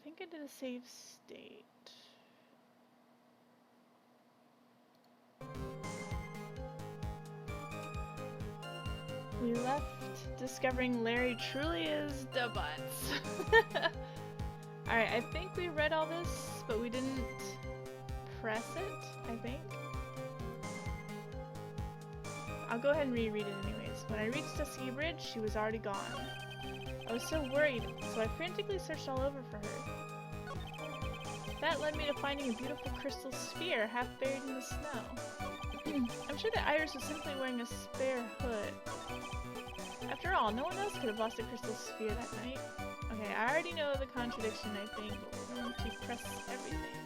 think I did a save state. We left discovering Larry truly is the butts. Alright, I think we read all this, but we didn't press it, I think. I'll go ahead and reread it anyways. When I reached Dusky Bridge, she was already gone. I was so worried, so I frantically searched all over for her. That led me to finding a beautiful crystal sphere half buried in the snow. I'm sure that Iris was simply wearing a spare hood. After all, no one else could have lost a crystal sphere that night. Okay, I already know the contradiction, I think, but we're going to press everything.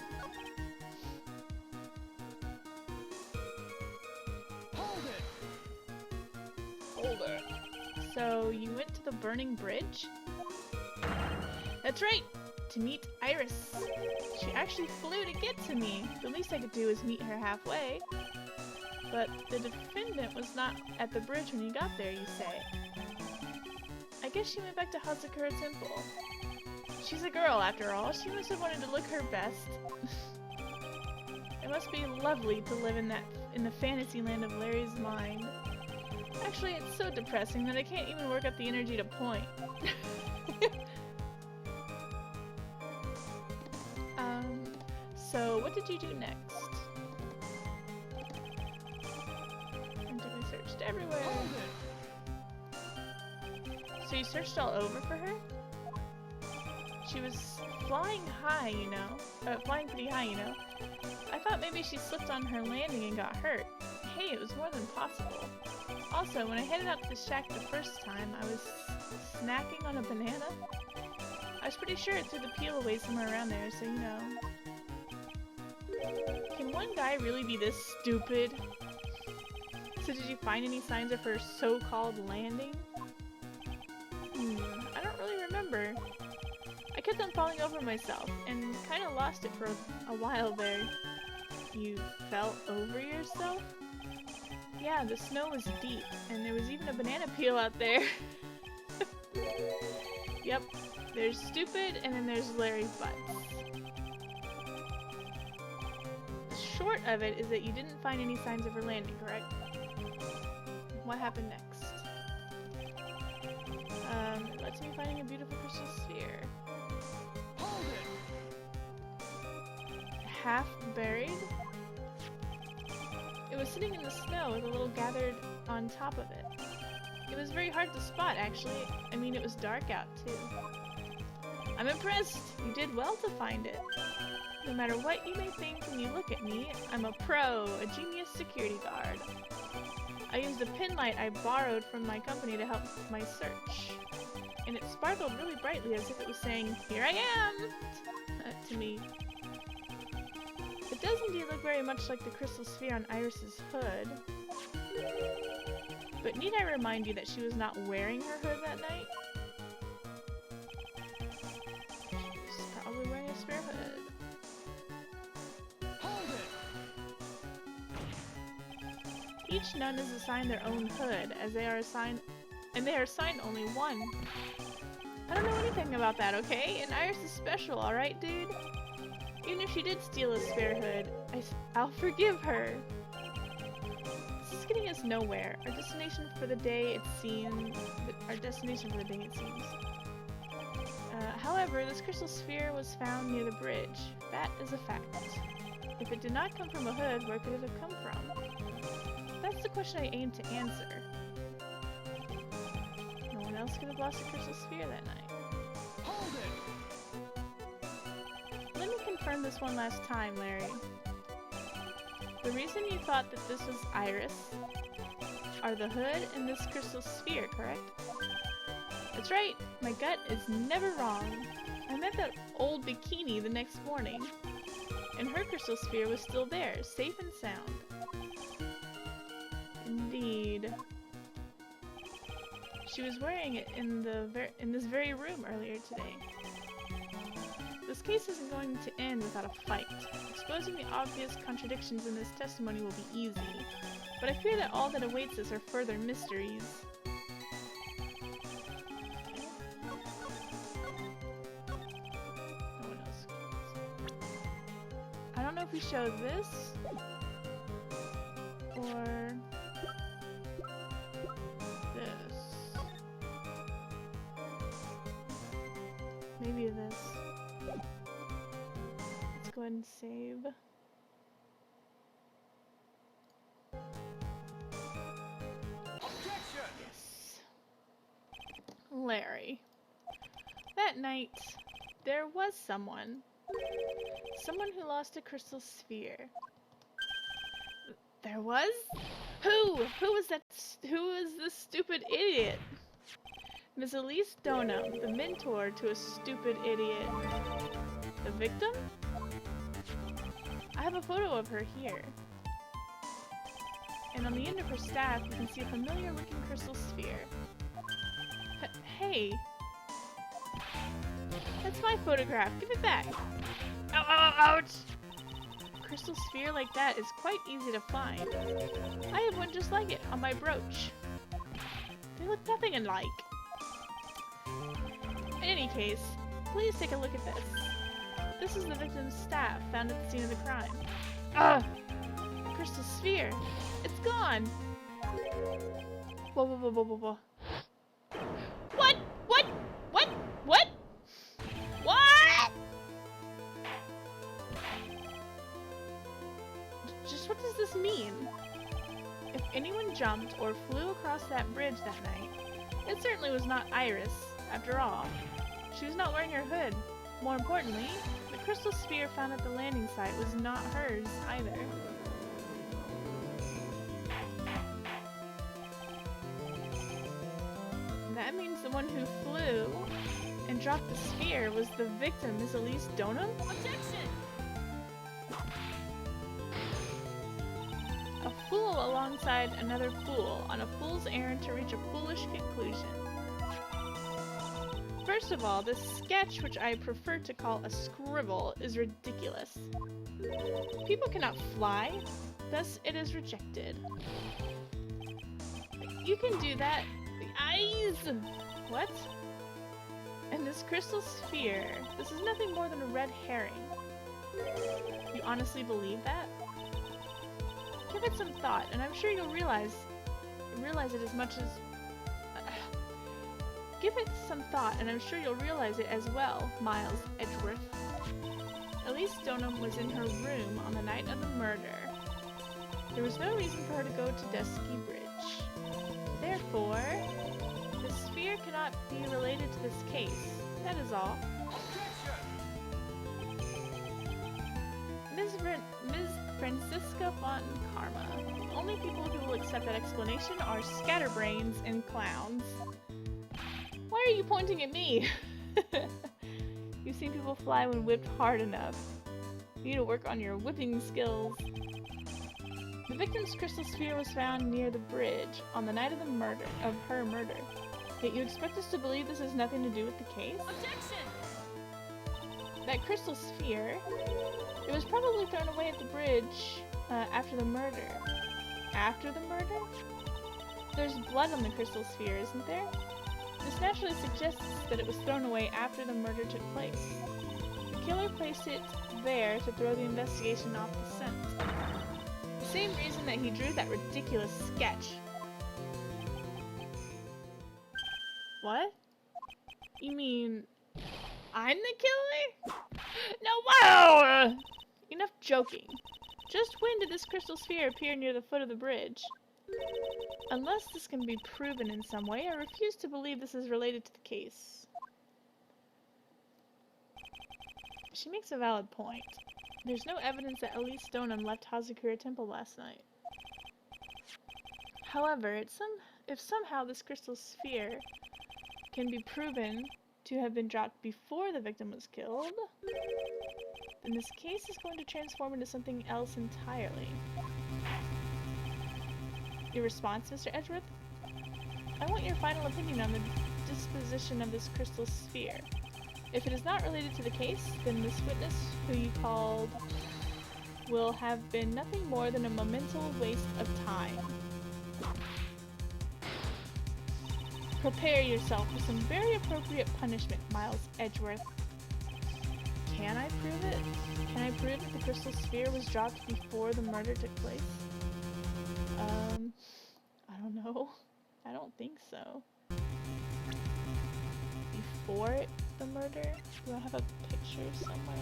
Hold it! Hold it. So, you went to the burning bridge? That's right! To meet Iris. She actually flew to get to me. The least I could do was meet her halfway. But the defendant was not at the bridge when you got there, you say. I guess she went back to Hazakura Temple. She's a girl, after all. She must have wanted to look her best. It must be lovely to live in the fantasy land of Larry's mind. Actually, it's so depressing that I can't even work up the energy to point. So what did you do next? We searched everywhere. So you searched all over for her? She was flying high, you know. Flying pretty high, you know. I thought maybe she slipped on her landing and got hurt. Hey, it was more than possible. Also, when I headed out to the shack the first time, I was snacking on a banana. I was pretty sure it threw the peel away somewhere around there, so you know. Can one guy really be this stupid? So did you find any signs of her so-called landing? I don't really remember. I kept on falling over myself, and kind of lost it for a while there. You fell over yourself? Yeah, the snow was deep, and there was even a banana peel out there. Yep, there's stupid, and then there's Larry Butts. The short of it is that you didn't find any signs of her landing, correct? What happened next? It lets me finding a beautiful crystal sphere. Hold it! Half buried? It was sitting in the snow with a little gathered on top of it. It was very hard to spot, actually. I mean, it was dark out, too. I'm impressed! You did well to find it. No matter what you may think when you look at me, I'm a pro, a genius security guard. I used a pin light I borrowed from my company to help my search. And it sparkled really brightly as if it was saying, "Here I am!" to me. It does indeed look very much like the crystal sphere on Iris's hood. But need I remind you that she was not wearing her hood that night? She was probably wearing a spare hood. Hold it! Each nun is assigned their own hood, as they are assigned only one. I don't know anything about that, okay? And Iris is special, alright, dude? Even if she did steal a spare hood, I'll forgive her. This is getting us nowhere. Our destination for the day, it seems. However, this crystal sphere was found near the bridge. That is a fact. If it did not come from a hood, where could it have come from? That's the question I aim to answer. No one else could have lost a crystal sphere that night. Hold it! Let me confirm this one last time, Larry. The reason you thought that this was Iris are the hood and this crystal sphere, correct? That's right! My gut is never wrong. I met that old bikini the next morning, and her crystal sphere was still there, safe and sound. Indeed. She was wearing it in this very room earlier today. This case isn't going to end without a fight. Exposing the obvious contradictions in this testimony will be easy, but I fear that all that awaits us are further mysteries. No one if we show this or this. Maybe this. Let's go ahead and save. Objection! Yes. Larry. That night, there was someone. Someone who lost a crystal sphere. There was? Who? Who was that? Who was this stupid idiot? Ms. Elise Donum, the mentor to a stupid idiot. The victim? I have a photo of her here. And on the end of her staff, you can see a familiar looking crystal sphere. Hey! That's my photograph. Give it back. Ow, ow, ouch! A crystal sphere like that is quite easy to find. I have one just like it on my brooch. They look nothing alike. In any case, please take a look at this. This is the victim's staff found at the scene of the crime. Ugh! The crystal sphere! It's gone! Whoa, whoa, whoa, whoa, whoa, whoa. What? What? What? What? What? Just what does this mean? If anyone jumped or flew across that bridge that night, it certainly was not Iris, after all. She was not wearing her hood. More importantly, the crystal sphere found at the landing site was not hers either. That means the one who flew and dropped the sphere was the victim, Ms. Elise Donum? Objection! A fool alongside another fool on a fool's errand to reach a foolish conclusion. First of all, this sketch, which I prefer to call a scribble, is ridiculous. People cannot fly, thus it is rejected. You can do that. The eyes! What? And this crystal sphere, this is nothing more than a red herring. You honestly believe that? Give it some thought, and I'm sure you'll realize it as much as... Give it some thought, and I'm sure you'll realize it as well, Miles Edgeworth. Elise Donum was in her room on the night of the murder. There was no reason for her to go to Dusky Bridge. Therefore, the sphere cannot be related to this case. That is all. Ms. Francisca von Karma. The only people who will accept that explanation are scatterbrains and clowns. Why are you pointing at me? You've seen people fly when whipped hard enough. You need to work on your whipping skills. The victim's crystal sphere was found near the bridge on the night of her murder. Yet you expect us to believe this has nothing to do with the case? Objection! That crystal sphere, it was probably thrown away at the bridge after the murder. After the murder? There's blood on the crystal sphere, isn't there? This naturally suggests that it was thrown away after the murder took place. The killer placed it there to throw the investigation off the scent. The same reason that he drew that ridiculous sketch. What? You mean I'm the killer? No, wow! Enough joking. Just when did this crystal sphere appear near the foot of the bridge? Unless this can be proven in some way, I refuse to believe this is related to the case. She makes a valid point. There's no evidence that Elise Donum left Hazakura Temple last night. However, if somehow this crystal sphere can be proven to have been dropped before the victim was killed, then this case is going to transform into something else entirely. Your response, Mr. Edgeworth? I want your final opinion on the disposition of this crystal sphere. If it is not related to the case, then this witness, who you called, will have been nothing more than a monumental waste of time. Prepare yourself for some very appropriate punishment, Miles Edgeworth. can I prove it? Can I prove that the crystal sphere was dropped before the murder took place? I don't know. I don't think so. Before the murder? Do I have a picture somewhere?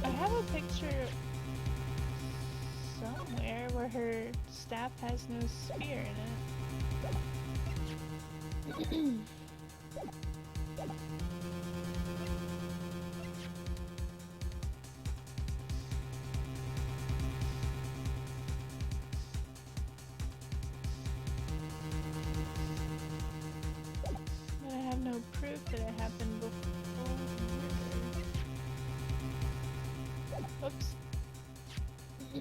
I have a picture somewhere where her staff has no spear in it. But I have no proof that it happened before the murder. Oops. I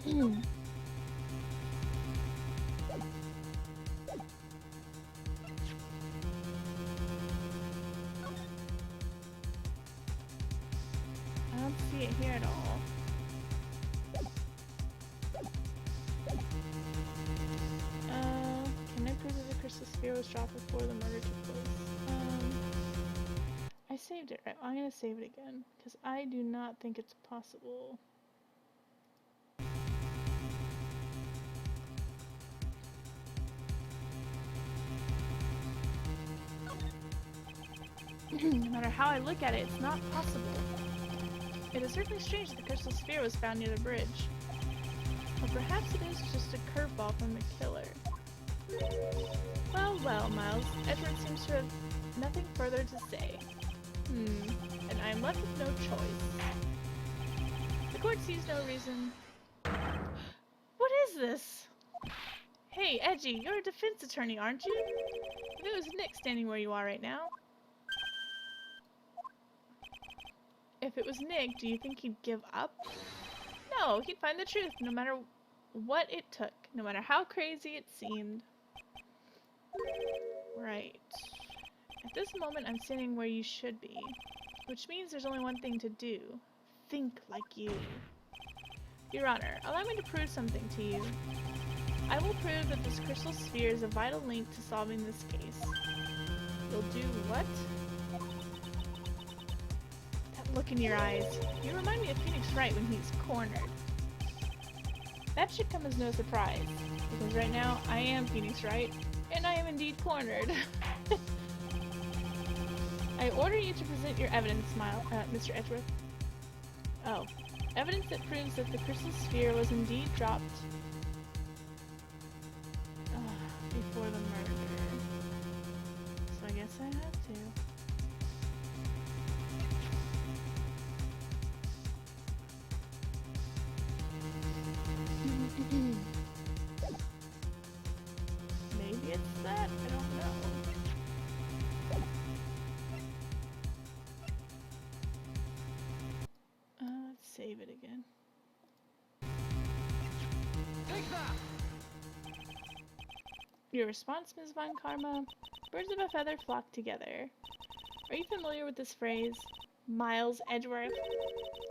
don't see it here at all. Can I prove that the crystal sphere was dropped before the murder took place? I saved it, right? I'm gonna save it again, because I do not think it's possible. No matter how I look at it, it's not possible. It is certainly strange that the crystal sphere was found near the bridge. Or perhaps it is just a curveball from the killer. Well, well, Miles. Edward seems to have nothing further to say. And I am left with no choice. The court sees no reason. What is this? Hey, Edgy, you're a defense attorney, aren't you? If it was Nick standing where you are right now. If it was Nick, do you think he'd give up? No, he'd find the truth no matter what it took, no matter how crazy it seemed. Right. At this moment, I'm standing where you should be, which means there's only one thing to do. Think like you. Your Honor, allow me to prove something to you. I will prove that this crystal sphere is a vital link to solving this case. You'll do what? That look in your eyes. You remind me of Phoenix Wright when he's cornered. That should come as no surprise, because right now I am Phoenix Wright, and I am indeed cornered. I order you to present your evidence, Mr. Edgeworth. Oh. Evidence that proves that the crystal sphere was indeed dropped before the murder. So I guess I have to. Maybe it's that? I don't know. Let's save it again. Take that! Your response, Ms. Von Karma? Birds of a feather flock together. Are you familiar with this phrase? Miles Edgeworth?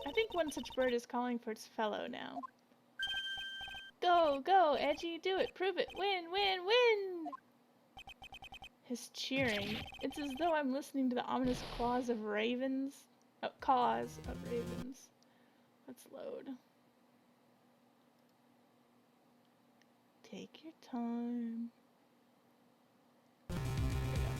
I think one such bird is calling for its fellow now. Go, go, Edgy, do it, prove it, win, win, win! His cheering. It's as though I'm listening to the ominous claws of ravens. Oh, caws of ravens. Let's load. Take your time. There we go.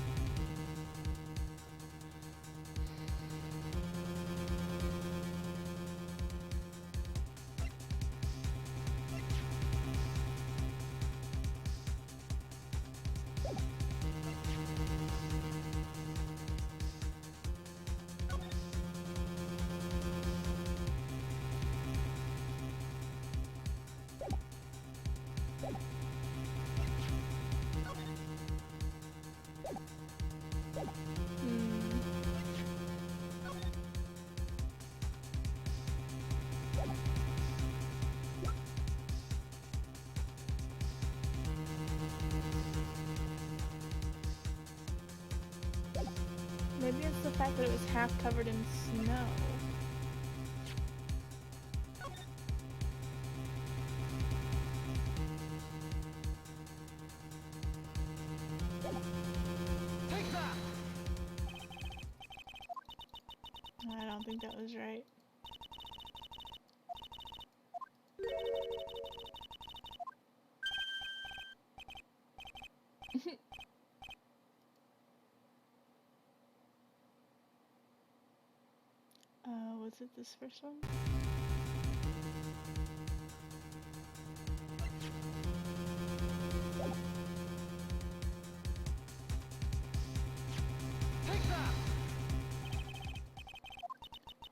Maybe it's the fact that it was half covered in snow. Take that! I don't think that was right. Was it this first one? Take that!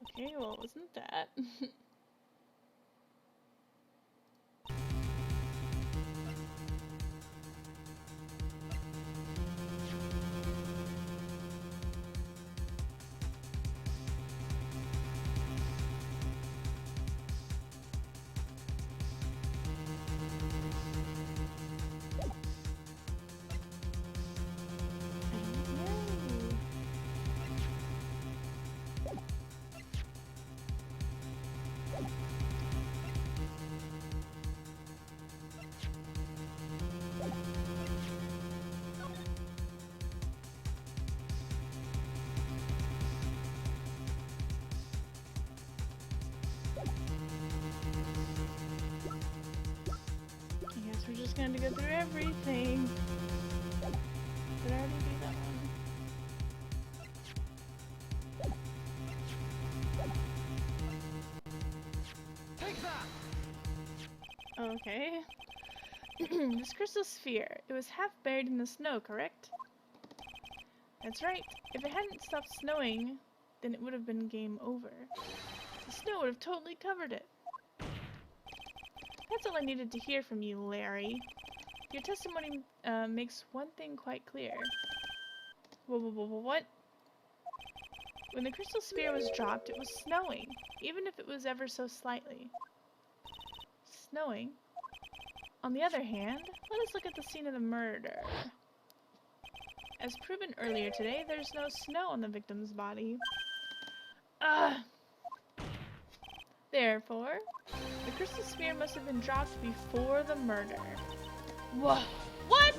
Okay, well, it wasn't that. We're just going to go through everything. Did I already do that one? Take that! Okay. This crystal sphere, it was half buried in the snow, correct? That's right. If it hadn't stopped snowing, then it would have been game over. The snow would have totally covered it. That's all I needed to hear from you, Larry. Your testimony makes one thing quite clear. What? When the crystal sphere was dropped, it was snowing, even if it was ever so slightly. Snowing? On the other hand, let us look at the scene of the murder. As proven earlier today, there's no snow on the victim's body. Therefore, the crystal sphere must have been dropped before the murder. Whoa! What?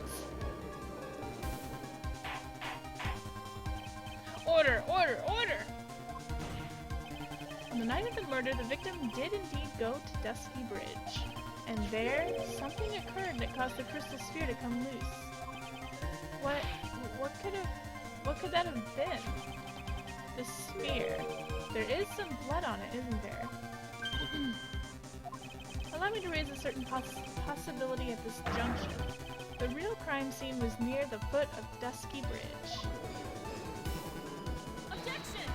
Order! Order! Order! On the night of the murder, the victim did indeed go to Dusky Bridge. And there, something occurred that caused the crystal sphere to come loose. What could that have been? The sphere. There is some blood on it, isn't there? Allow me to raise a certain possibility at this juncture. The real crime scene was near the foot of Dusky Bridge. Objection!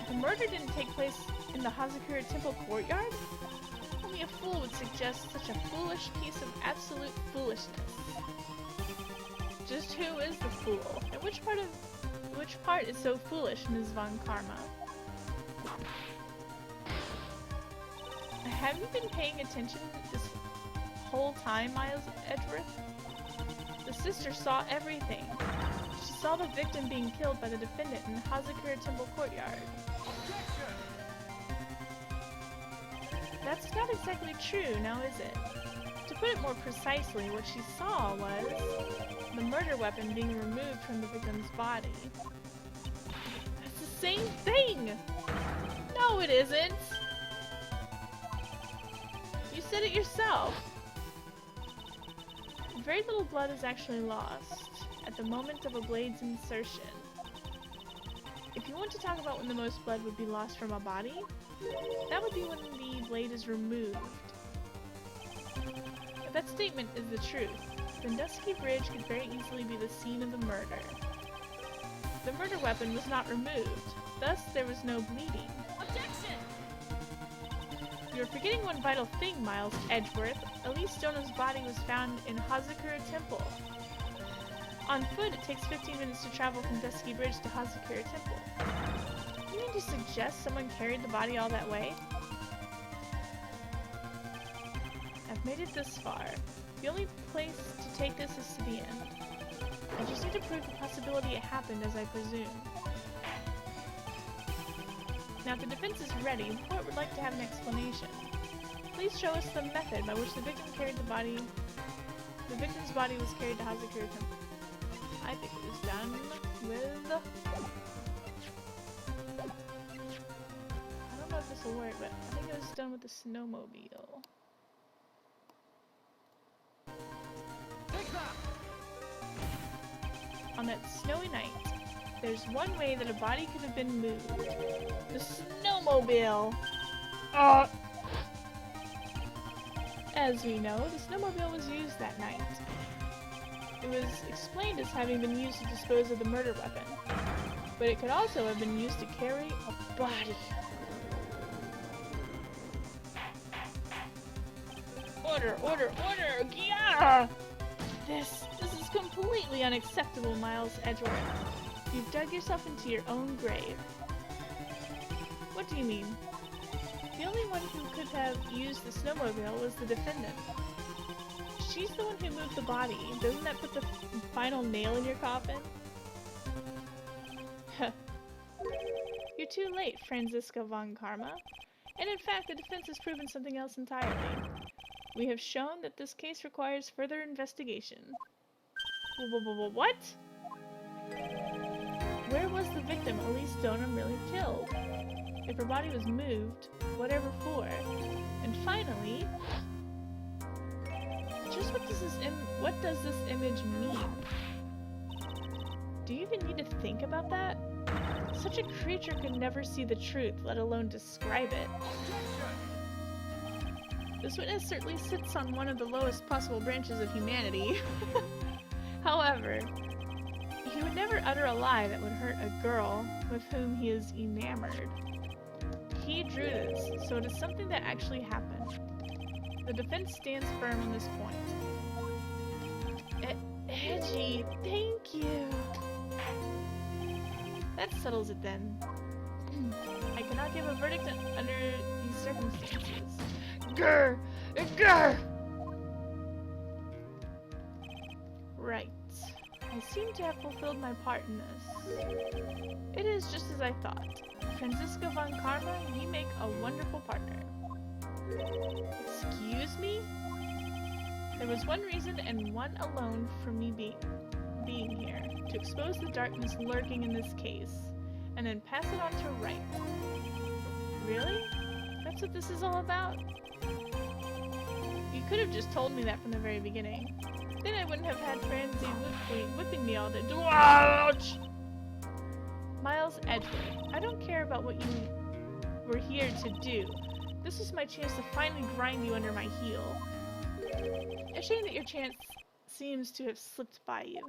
The murder didn't take place in the Hazakura Temple courtyard? Only a fool would suggest such a foolish piece of absolute foolishness. Just who is the fool? And which part is so foolish, Ms. Von Karma? Have you been paying attention this whole time, Miles Edgeworth? The sister saw everything. She saw the victim being killed by the defendant in the Hazakura Temple courtyard. Objection! That's not exactly true, now is it? To put it more precisely, what she saw was the murder weapon being removed from the victim's body. That's the same thing! No, it isn't! You said it yourself! Very little blood is actually lost at the moment of a blade's insertion. If you want to talk about when the most blood would be lost from a body, that would be when the blade is removed. If that statement is the truth, then Dusky Bridge could very easily be the scene of the murder. The murder weapon was not removed, thus there was no bleeding. Objection! You're forgetting one vital thing, Miles Edgeworth. Elise Stono's body was found in Hazakura Temple. On foot, it takes 15 minutes to travel from Dusky Bridge to Hazakura Temple. You mean to suggest someone carried the body all that way? I've made it this far. The only place to take this is to the end. I just need to prove the possibility it happened as I presume. Now, if the defense is ready, the court would like to have an explanation. Please show us the method by which the victim carried the body. The victim's body was carried to Hazakura Temple. I think it was done with. I don't know if this will work, but I think it was done with the snowmobile. Take that! On that snowy night, there's one way that a body could have been moved. The snowmobile! As we know, the snowmobile was used that night. It was explained as having been used to dispose of the murder weapon, but it could also have been used to carry a body. Order, order, order! Yeah! This is completely unacceptable, Miles Edgeworth. You've dug yourself into your own grave. What do you mean? The only one who could have used the snowmobile was the defendant. She's the one who moved the body. Doesn't that put the final nail in your coffin? You're too late, Franziska von Karma. And in fact, the defense has proven something else entirely. We have shown that this case requires further investigation. What? Where was the victim Elise Donham really killed? If her body was moved, whatever for? And finally, just what does this image mean? Do you even need to think about that? Such a creature could never see the truth, let alone describe it. This witness certainly sits on one of the lowest possible branches of humanity. However, he would never utter a lie that would hurt a girl with whom he is enamored. He drew this, so it is something that actually happened. The defense stands firm on this point. Edgy, thank you. That settles it then. I cannot give a verdict under these circumstances. Grr! Grr! Right. I seem to have fulfilled my part in this. It is just as I thought. Franziska von Karma, you make a wonderful partner. Excuse me? There was one reason and one alone for me being here. To expose the darkness lurking in this case, and then pass it on to Wright. Really? That's what this is all about? You could have just told me that from the very beginning. Then I wouldn't have had Franzi whipping me all day. Ouch! Miles Edgeworth, I don't care about what you were here to do. This was my chance to finally grind you under my heel. A shame that your chance seems to have slipped by you.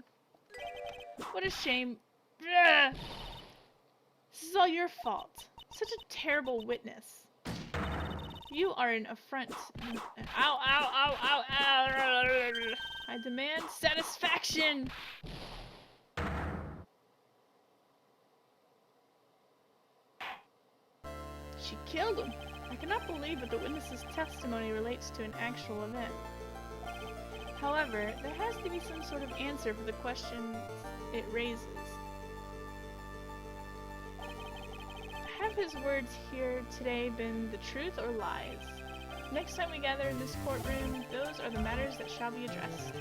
What a shame. Ugh. This is all your fault. Such a terrible witness. You are an affront. Ow, ow, ow, ow, ow. I demand satisfaction. She killed him. I cannot believe that the witness's testimony relates to an actual event. However, there has to be some sort of answer for the question it raises. Have his words here today been the truth or lies? Next time we gather in this courtroom, those are the matters that shall be addressed.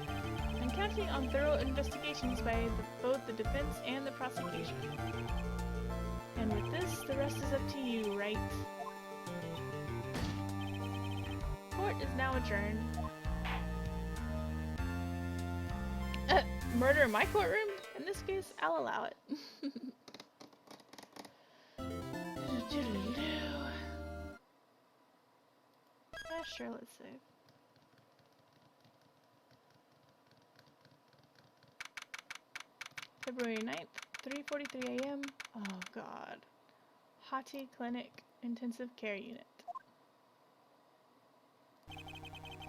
I'm counting on thorough investigations by both the defense and the prosecution. And with this, the rest is up to you, Wright. Court is now adjourned. Murder in my courtroom? In this case, I'll allow it. Sure, let's save. February 9th, 3:43 a.m. Oh god. Hati Clinic Intensive Care Unit.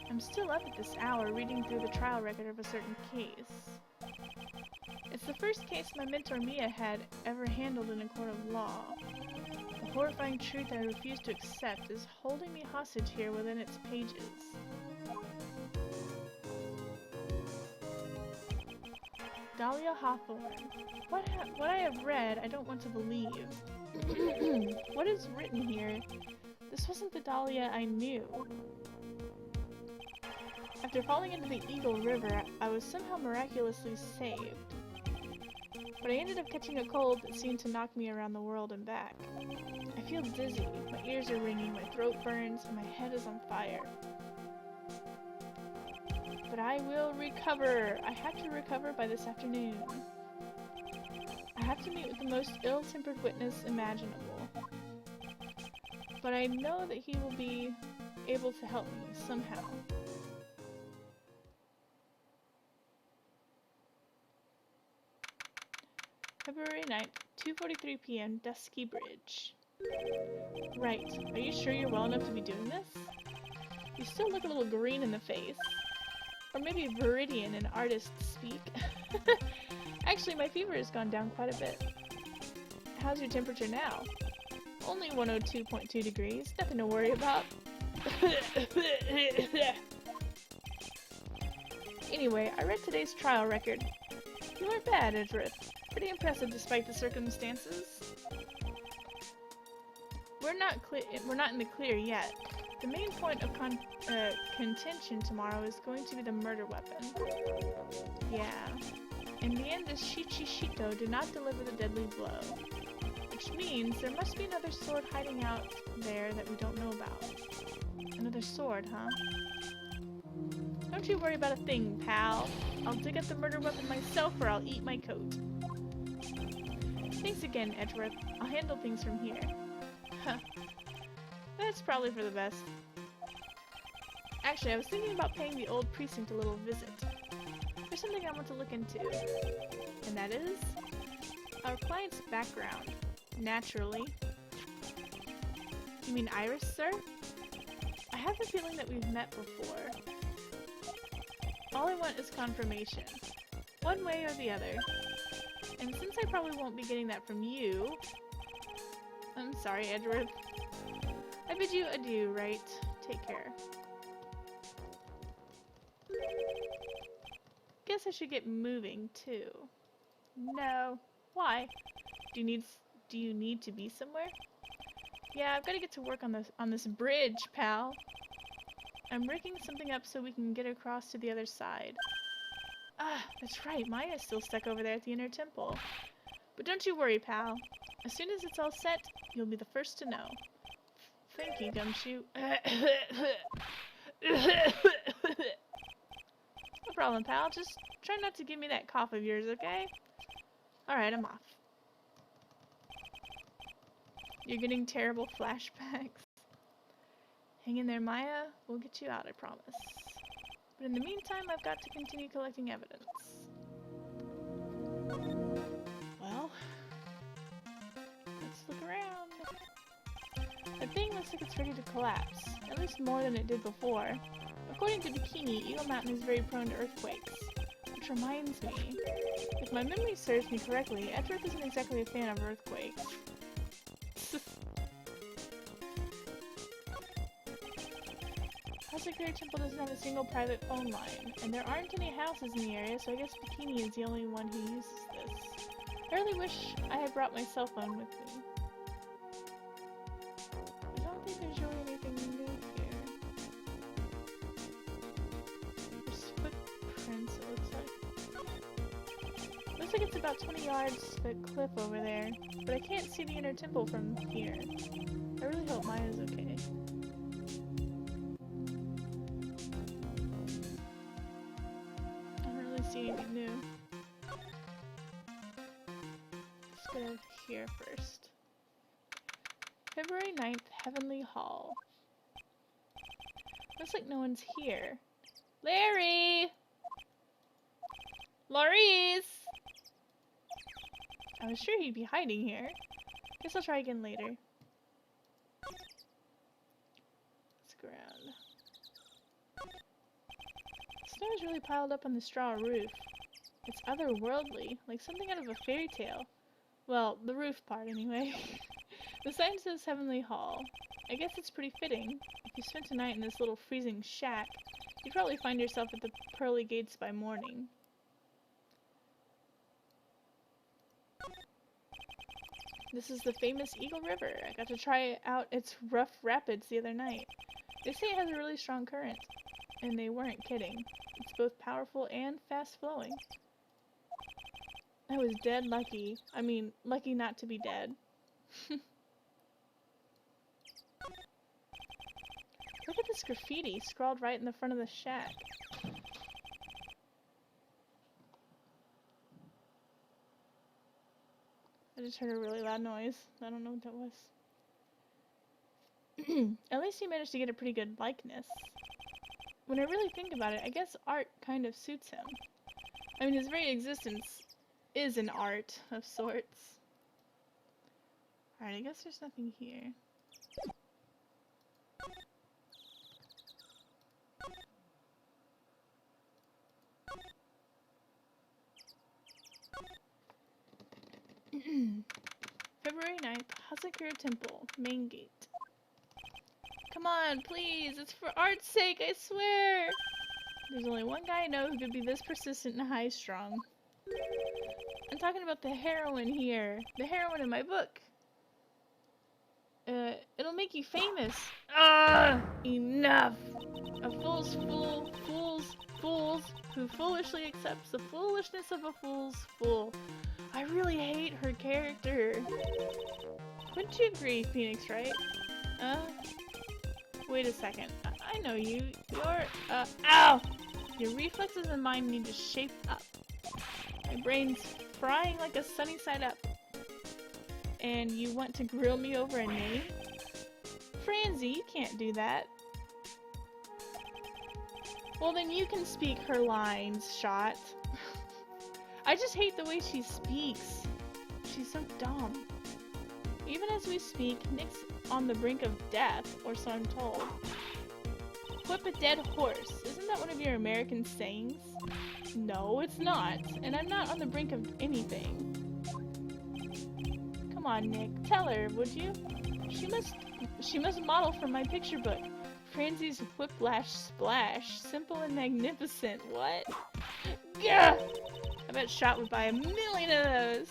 I'm still up at this hour reading through the trial record of a certain case. It's the first case my mentor Mia had ever handled in a court of law. The horrifying truth I refuse to accept is holding me hostage here within its pages. Dahlia Hawthorne. What I have read, I don't want to believe. What is written here? This wasn't the Dahlia I knew. After falling into the Eagle River, I was somehow miraculously saved. But I ended up catching a cold that seemed to knock me around the world and back. I feel dizzy, my ears are ringing, my throat burns, and my head is on fire. But I will recover! I have to recover by this afternoon. I have to meet with the most ill-tempered witness imaginable. But I know that he will be able to help me somehow. February 9th, 2:43 p.m., Dusky Bridge. Right. Are you sure you're well enough to be doing this? You still look a little green in the face. Or maybe Viridian in artist speak. Actually, my fever has gone down quite a bit. How's your temperature now? Only 102.2 degrees. Nothing to worry about. Anyway, I read today's trial record. You weren't bad, Edgeworth. Pretty impressive despite the circumstances. We're not in the clear yet. The main point of contention tomorrow is going to be the murder weapon. Yeah. In the end, this Shichishito did not deliver the deadly blow. Which means there must be another sword hiding out there that we don't know about. Another sword, huh? Don't you worry about a thing, pal. I'll dig up the murder weapon myself or I'll eat my coat. Thanks again, Edgeworth. I'll handle things from here. Huh. That's probably for the best. Actually, I was thinking about paying the old precinct a little visit. There's something I want to look into. And that is our client's background. Naturally. You mean Iris, sir? I have the feeling that we've met before. All I want is confirmation. One way or the other. And since I probably won't be getting that from you... I'm sorry, Edgeworth. I bid you adieu, Wright. Take care. Guess I should get moving, too. No. Why? Do you need to be somewhere? Yeah, I've got to get to work on this bridge, pal. I'm rigging something up so we can get across to the other side. Ah, that's right, Maya's still stuck over there at the inner temple. But don't you worry, pal. As soon as it's all set, you'll be the first to know. Thank you, Gumshoe. No problem, pal. Just try not to give me that cough of yours, okay? Alright, I'm off. You're getting terrible flashbacks. Hang in there, Maya. We'll get you out, I promise. But in the meantime, I've got to continue collecting evidence. Well, let's look around. The thing looks like it's ready to collapse, at least more than it did before. According to Bikini, Eagle Mountain is very prone to earthquakes. Which reminds me, if my memory serves me correctly, Edgeworth isn't exactly a fan of earthquakes. Hasakura Temple doesn't have a single private phone line, and there aren't any houses in the area, so I guess Bikini is the only one who uses this. I really wish I had brought my cell phone with me. I don't think there's really anything new here. There's footprints, it looks like. Looks like it's about 20 yards to the cliff over there, but I can't see the inner temple from here. I really hope Maya's okay. See anything new. Let's go here first. February 9th, Heavenly Hall. Looks like no one's here. Larry! Laurice! I was sure he'd be hiding here. Guess I'll try again later. Let's go around. Snow is really piled up on the straw roof. It's otherworldly, like something out of a fairy tale. Well, the roof part anyway. The sign says Heavenly Hall. I guess it's pretty fitting. If you spent a night in this little freezing shack, you'd probably find yourself at the pearly gates by morning. This is the famous Eagle River. I got to try out its rough rapids the other night. They say it has a really strong current. And they weren't kidding. It's both powerful and fast-flowing. I was dead lucky. I mean, lucky not to be dead. Look at this graffiti scrawled right in the front of the shack. I just heard a really loud noise. I don't know what that was. At least he managed to get a pretty good likeness. When I really think about it, I guess art kind of suits him. I mean, his very existence is an art of sorts. Alright, I guess there's nothing here. February 9th, Hazakura Temple, main gate. Come on, please, it's for art's sake, I swear! There's only one guy I know who could be this persistent and high-strung. I'm talking about the heroine here. The heroine in my book. It'll make you famous. Enough! A fool's fool, fools who foolishly accepts the foolishness of a fool's fool. I really hate her character. Wouldn't you agree, Phoenix, Wright? Wait a second. I know you. You're, ow! Your reflexes and mine need to shape up. My brain's frying like a sunny side up. And you want to grill me over a name? Franzi, you can't do that. Well, then you can speak her lines, Shot. I just hate the way she speaks. She's so dumb. Even as we speak, Nick's on the brink of death, or so I'm told. Whip a dead horse. Isn't that one of your American sayings? No, it's not. And I'm not on the brink of anything. Come on, Nick. Tell her, would you? She must model from my picture book. Franzi's whiplash splash. Simple and magnificent. What? Gah! I bet Shot would buy 1,000,000 of those.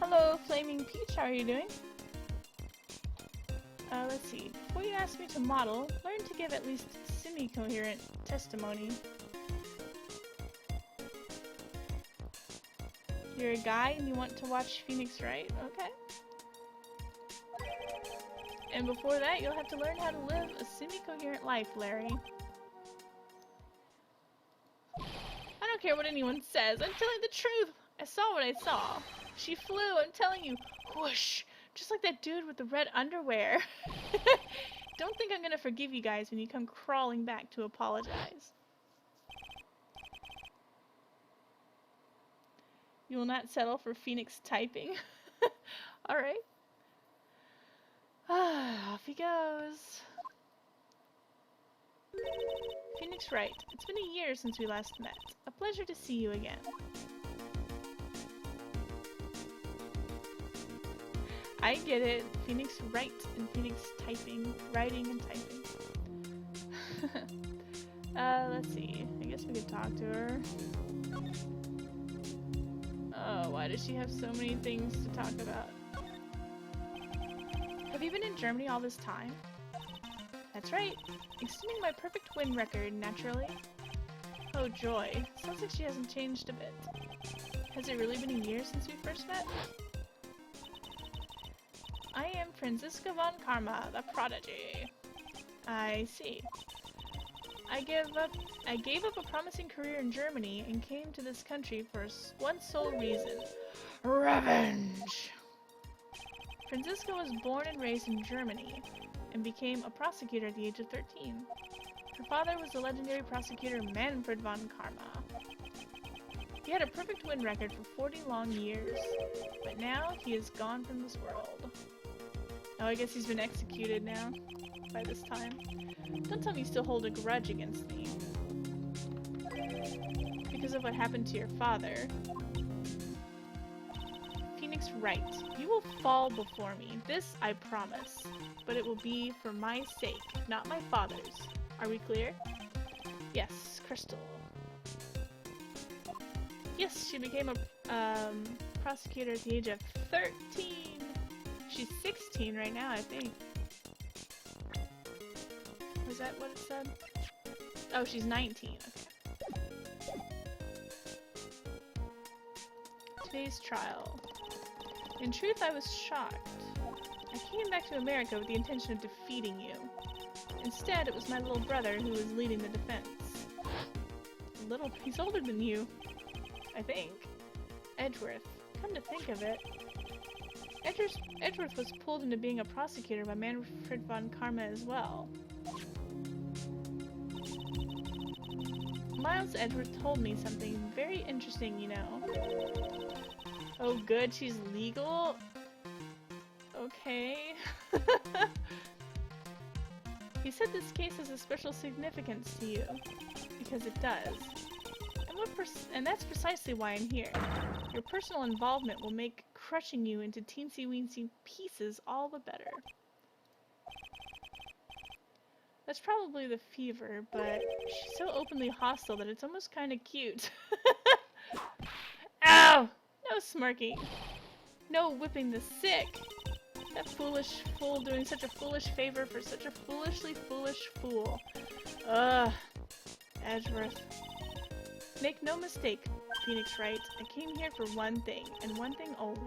Hello, Flaming Peach. How are you doing? Let's see. Before you ask me to model, learn to give at least semi-coherent testimony. You're a guy and you want to watch Phoenix Wright? Okay. And before that, you'll have to learn how to live a semi-coherent life, Larry. I don't care what anyone says. I'm telling the truth. I saw what I saw. She flew, I'm telling you. Whoosh. Just like that dude with the red underwear. Don't think I'm gonna forgive you guys when you come crawling back to apologize. You will not settle for Phoenix typing. Alright. Off he goes. Phoenix Wright, it's been a year since we last met. A pleasure to see you again. I get it. Phoenix Wright and Phoenix typing. Writing and typing. Let's see. I guess we could talk to her. Oh, why does she have so many things to talk about? Have you been in Germany all this time? That's right. Extending my perfect win record, naturally. Oh joy. Sounds like she hasn't changed a bit. Has it really been a year since we first met? I am Franziska von Karma, the prodigy. I see. I gave up a promising career in Germany and came to this country for one sole reason. Revenge! Franziska was born and raised in Germany and became a prosecutor at the age of 13. Her father was the legendary prosecutor Manfred von Karma. He had a perfect win record for 40 long years, but now he is gone from this world. Oh, I guess he's been executed now, by this time. Don't tell me you still hold a grudge against me. Because of what happened to your father. Phoenix Wright, you will fall before me. This I promise. But it will be for my sake, not my father's. Are we clear? Yes, Crystal. Yes, she became a prosecutor at the age of 13. She's 16 right now, I think. Was that what it said? Oh, she's 19. Okay. Today's trial. In truth, I was shocked. I came back to America with the intention of defeating you. Instead, it was my little brother who was leading the defense. He's older than you, I think. Edgeworth. Come to think of it, Edgeworth was pulled into being a prosecutor by Manfred von Karma as well. Miles Edgeworth told me something very interesting, you know. Oh good, she's legal? Okay. He said this case has a special significance to you, because it does. And that's precisely why I'm here. Your personal involvement will make crushing you into teensy-weensy pieces all the better. That's probably the fever, but she's so openly hostile that it's almost kind of cute. Ow! No smirking. No whipping the sick. That foolish fool doing such a foolish favor for such a foolishly foolish fool. Ugh. Edgeworth. Make no mistake, Phoenix Wright. I came here for one thing, and one thing only.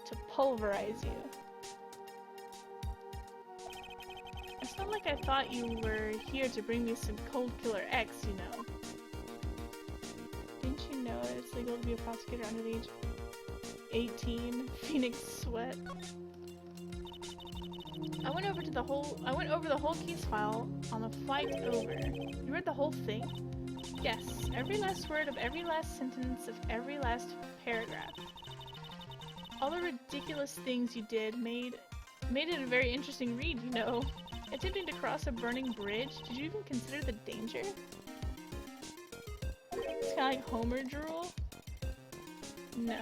To pulverize you. It's not like I thought you were here to bring me some cold killer X, you know. Didn't you know that it's legal to be a prosecutor under the age of 18? Phoenix Sweat. I went over the whole case file on the flight over. You read the whole thing? Yes, every last word of every last sentence of every last paragraph. All the ridiculous things you did made it a very interesting read, you know. Attempting to cross a burning bridge? Did you even consider the danger? It's kinda like Homer drool? No.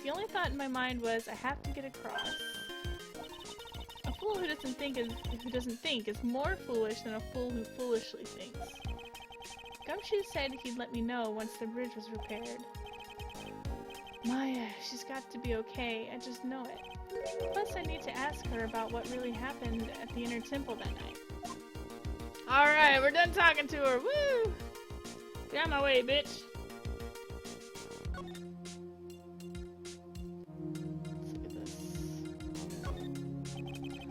The only thought in my mind was, I have to get across. A fool who doesn't think is more foolish than a fool who foolishly thinks. Gumshoe said he'd let me know once the bridge was repaired. Maya, she's got to be okay, I just know it. Plus I need to ask her about what really happened at the Inner Temple that night. Alright, we're done talking to her, woo! Get out of my way, bitch!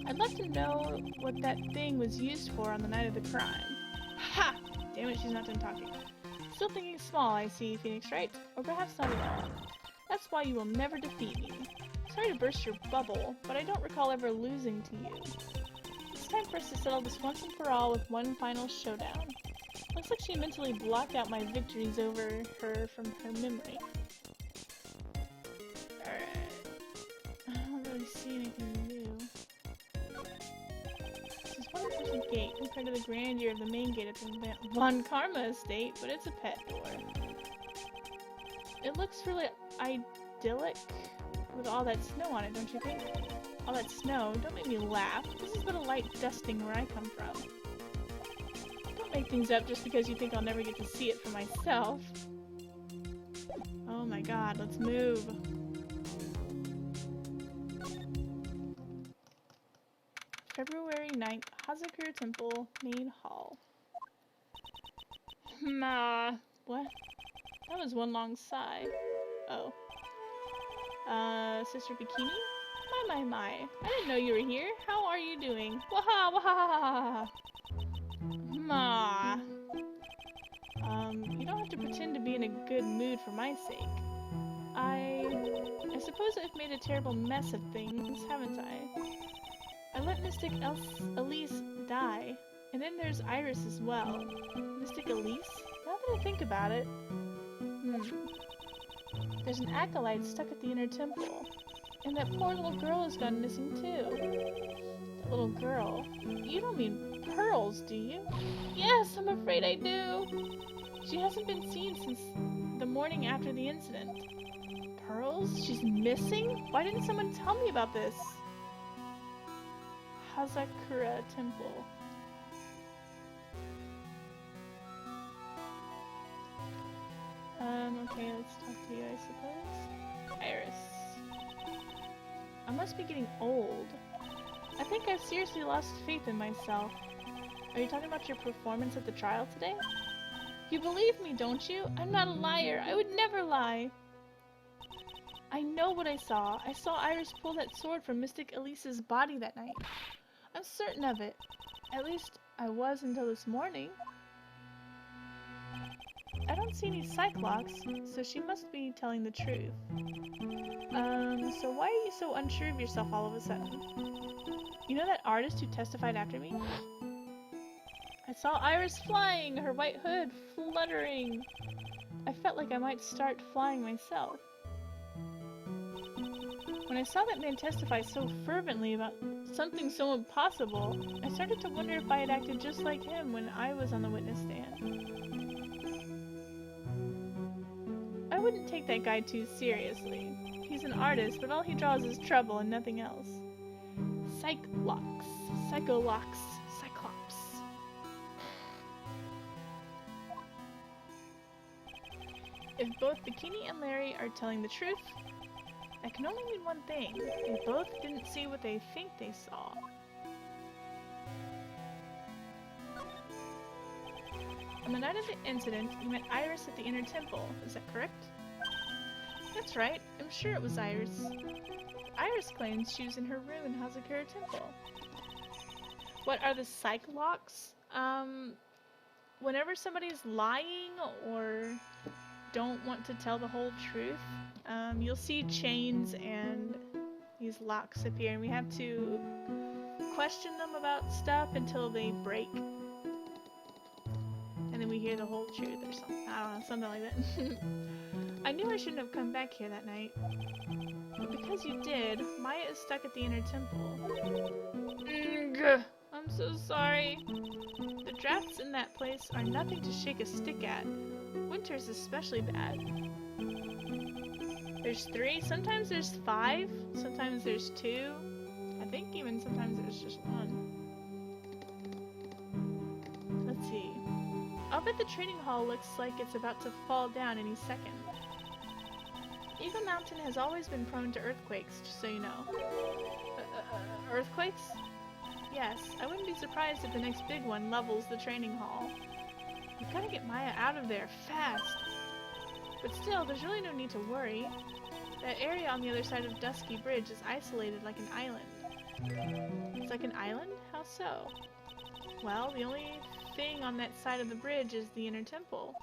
I'd love to know what that thing was used for on the night of the crime. Ha! Damn it, she's not done talking. Still thinking small, I see, Phoenix Wright. Or perhaps not at all. That's why you will never defeat me. Sorry to burst your bubble, but I don't recall ever losing to you. It's time for us to settle this once and for all with one final showdown. Looks like she mentally blocked out my victories over her from her memory. Alright. I don't really see anything new. This is one person gate compared to the grandeur of the main gate at the Von Karma estate, but it's a pet door. It looks really idyllic with all that snow on it, don't you think? All that snow? Don't make me laugh. This is but a light dusting where I come from. Don't make things up just because you think I'll never get to see it for myself. Oh my god, let's move. February 9th, Hazakura Temple, Main Hall. What? That was one long sigh. Oh. Sister Bikini? My. I didn't know you were here. How are you doing? Waha, waha. Ma. You don't have to pretend to be in a good mood for my sake. I suppose I've made a terrible mess of things, haven't I? I let Mystic Elise die. And then there's Iris as well. Mystic Elise? Now that I think about it. There's an acolyte stuck at the Inner Temple. And that poor little girl has gone missing too. That little girl? You don't mean Pearls, do you? Yes, I'm afraid I do. She hasn't been seen since the morning after the incident. Pearls? She's missing? Why didn't someone tell me about this? Hazakura Temple. Okay. Okay, let's talk to you, I suppose. Iris. I must be getting old. I think I've seriously lost faith in myself. Are you talking about your performance at the trial today? You believe me, don't you? I'm not a liar. I would never lie. I know what I saw. I saw Iris pull that sword from Mystic Elise's body that night. I'm certain of it. At least I was until this morning. I don't see any Cyclops, so she must be telling the truth. So why are you so unsure of yourself all of a sudden? You know that artist who testified after me? I saw Iris flying, her white hood fluttering. I felt like I might start flying myself. When I saw that man testify so fervently about something so impossible, I started to wonder if I had acted just like him when I was on the witness stand. I wouldn't take that guy too seriously. He's an artist, but all he draws is trouble and nothing else. Cyclops. Cyclops. Cyclops. If both Bikini and Larry are telling the truth, that can only mean one thing. They both didn't see what they think they saw. On the night of the incident, you met Iris at the Inner Temple, is that correct? That's right, I'm sure it was Iris. Iris claims she was in her room in Hazakura Temple. What are the Cyclops? Whenever somebody's lying or don't want to tell the whole truth, you'll see chains and these locks appear, and we have to question them about stuff until they break. And then we hear the whole truth or something. I don't know, something like that. I knew I shouldn't have come back here that night. But because you did, Maya is stuck at the Inner Temple. I'm so sorry. The drafts in that place are nothing to shake a stick at. Winter's especially bad. There's 3, sometimes there's 5, sometimes there's 2. I think even sometimes there's just 1. Let's see. Up at the training hall looks like it's about to fall down any second. Eagle Mountain has always been prone to earthquakes, just so you know. Earthquakes? Yes, I wouldn't be surprised if the next big one levels the training hall. We've got to get Maya out of there, fast! But still, there's really no need to worry. That area on the other side of Dusky Bridge is isolated like an island. It's like an island? How so? Well, the only thing on that side of the bridge is the Inner Temple.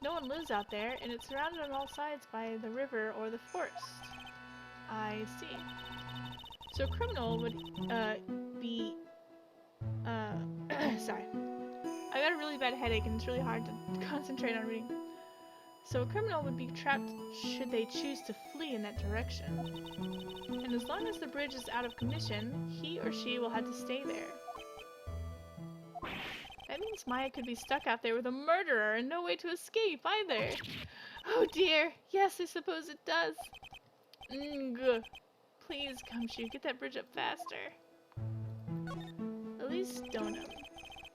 No one lives out there, and it's surrounded on all sides by the river or the forest. I see. So a criminal would, be... sorry. I got a really bad headache, and it's really hard to concentrate on reading. So a criminal would be trapped should they choose to flee in that direction. And as long as the bridge is out of commission, he or she will have to stay there. That means Maya could be stuck out there with a murderer and no way to escape either. Oh dear. Yes, I suppose it does. Please, Gumshoe, get that bridge up faster. Elise Donum.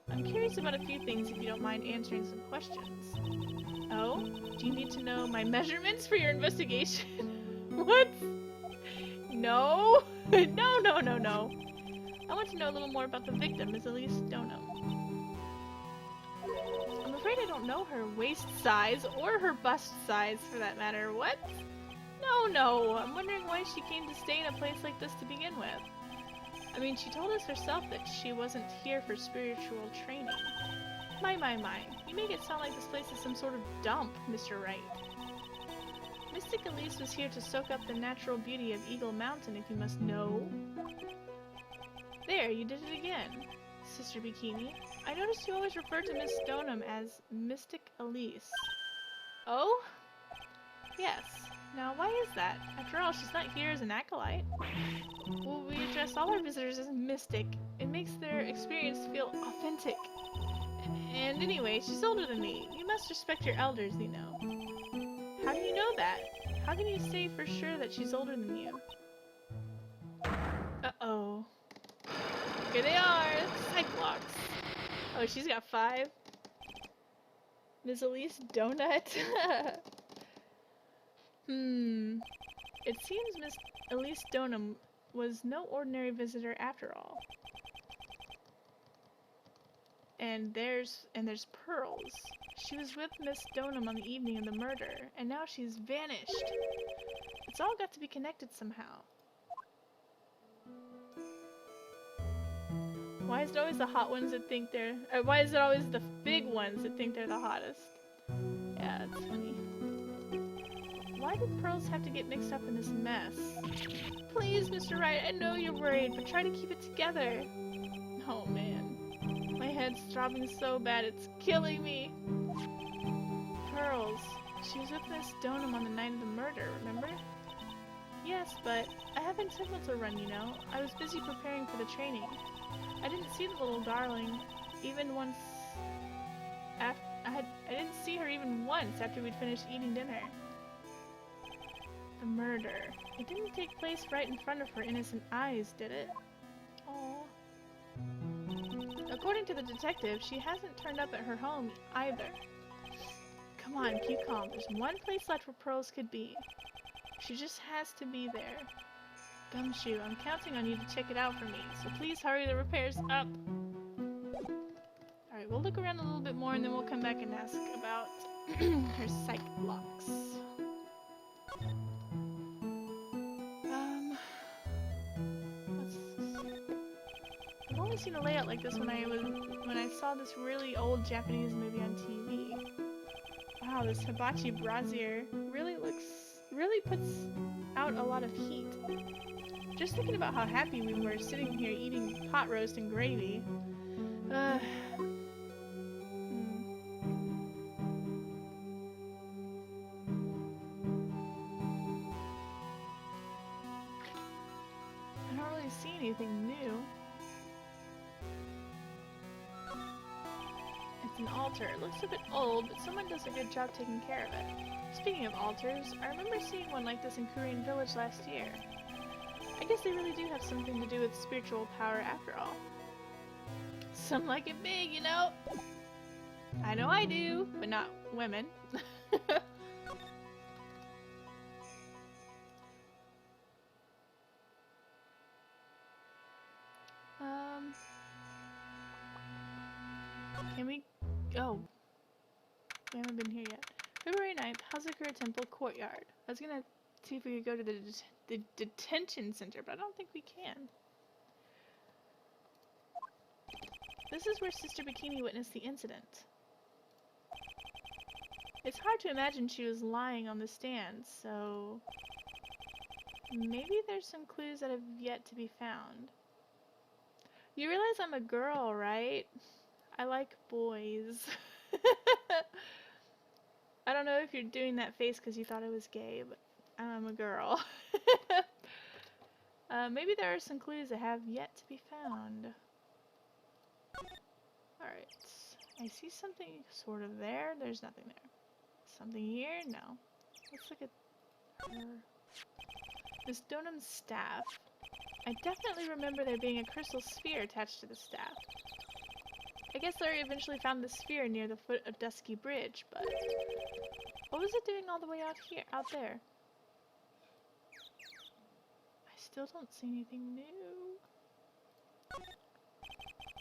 I'm curious about a few things if you don't mind answering some questions. Oh? Do you need to know my measurements for your investigation? What? No? No. I want to know a little more about the victim, Ms. Elise Donum. I'm afraid I don't know her waist size, or her bust size for that matter. What? No. I'm wondering why she came to stay in a place like this to begin with. I mean, she told us herself that she wasn't here for spiritual training. My. You make it sound like this place is some sort of dump, Mr. Wright. Mystic Elise was here to soak up the natural beauty of Eagle Mountain, if you must know. There, you did it again, Sister Bikini. I noticed you always refer to Miss Donum as Mystic Elise. Oh? Yes. Now, why is that? After all, she's not here as an acolyte. Well, we address all our visitors as mystic. It makes their experience feel authentic. And anyway, she's older than me. You must respect your elders, you know. How do you know that? How can you say for sure that she's older than you? Uh-oh. Here they are! Cyclops! Oh, she's got 5. Ms. Elise Donut. It seems Miss Elise Donham was no ordinary visitor after all. And there's Pearls. She was with Miss Donham on the evening of the murder, and now she's vanished. It's all got to be connected somehow. Why is it always the hot ones that think they're... why is it always the big ones that think they're the hottest? Yeah, it's funny. Why did Pearls have to get mixed up in this mess? Please, Mr. Wright, I know you're worried, but try to keep it together. Oh, man. My head's throbbing so bad, it's killing me. Pearls. She was with Miss Donham on the night of the murder, remember? Yes, but I haven't signaled to run, you know. I was busy preparing for the training. I didn't see the little darling even once after I didn't see her even once after we'd finished eating dinner. The murder. It didn't take place right in front of her innocent eyes, did it? Aww. According to the detective, she hasn't turned up at her home either. Come on, keep calm. There's one place left where Pearls could be. She just has to be there. Gumshoe, I'm counting on you to check it out for me, so please hurry the repairs up. Alright, we'll look around a little bit more and then we'll come back and ask about her psych blocks. What's this? I've only seen a layout like this when I saw this really old Japanese movie on TV. Wow, this hibachi brazier really puts out a lot of heat. Just thinking about how happy we were sitting here eating pot roast and gravy. I don't really see anything new. It's an altar. It looks a bit old, but someone does a good job taking care of it. Speaking of altars, I remember seeing one like this in Korean Village last year. I guess they really do have something to do with spiritual power after all. Some like it big, you know? I know I do, but not women. Can we... Oh. We haven't been here yet. February 9th, Hazakura Temple Courtyard. I was gonna see if we could go to the detention center, but I don't think we can. This is where Sister Bikini witnessed the incident. It's hard to imagine she was lying on the stand, so... maybe there's some clues that have yet to be found. You realize I'm a girl, right? I like boys. I don't know if you're doing that face because you thought I was gay, but I'm a girl. Maybe there are some clues that have yet to be found. Alright. I see something sort of there. There's nothing there. Something here? No. Let's look at her. Miss Donham's staff. I definitely remember there being a crystal sphere attached to the staff. I guess Larry eventually found the sphere near the foot of Dusky Bridge, but... what was it doing all the way out there? I still don't see anything new.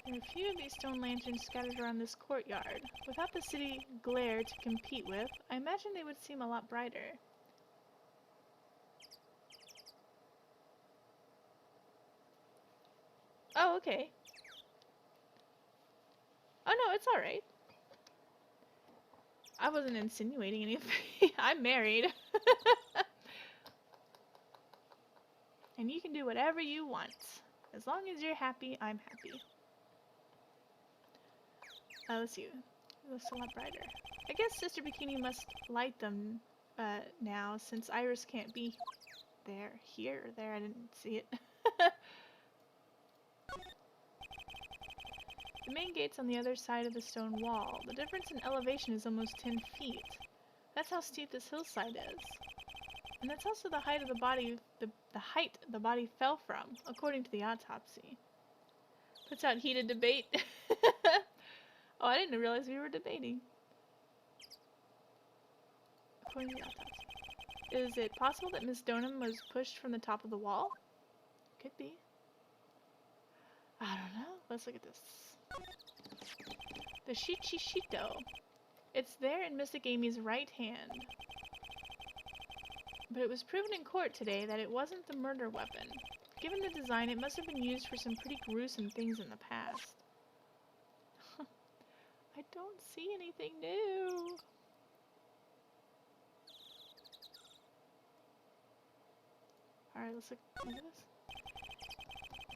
There are a few of these stone lanterns scattered around this courtyard. Without the city glare to compete with, I imagine they would seem a lot brighter. Oh, okay. Oh no, it's alright. I wasn't insinuating anything. I'm married. And you can do whatever you want. As long as you're happy, I'm happy. Let's see. It looks a lot brighter. I guess Sister Bikini must light them now, since Iris can't be there. Here or there, I didn't see it. The main gate's on the other side of the stone wall. The difference in elevation is almost 10 feet. That's how steep this hillside is. And that's also the height of the body, the height the body fell from, according to the autopsy. Puts out heated debate. Oh, I didn't realize we were debating. According to the autopsy. Is it possible that Miss Donham was pushed from the top of the wall? Could be. I don't know. Let's look at this. The Shichishito. It's there in Mystic Amy's right hand. But it was proven in court today that it wasn't the murder weapon. Given the design, it must have been used for some pretty gruesome things in the past. I don't see anything new. Alright, let's look at this.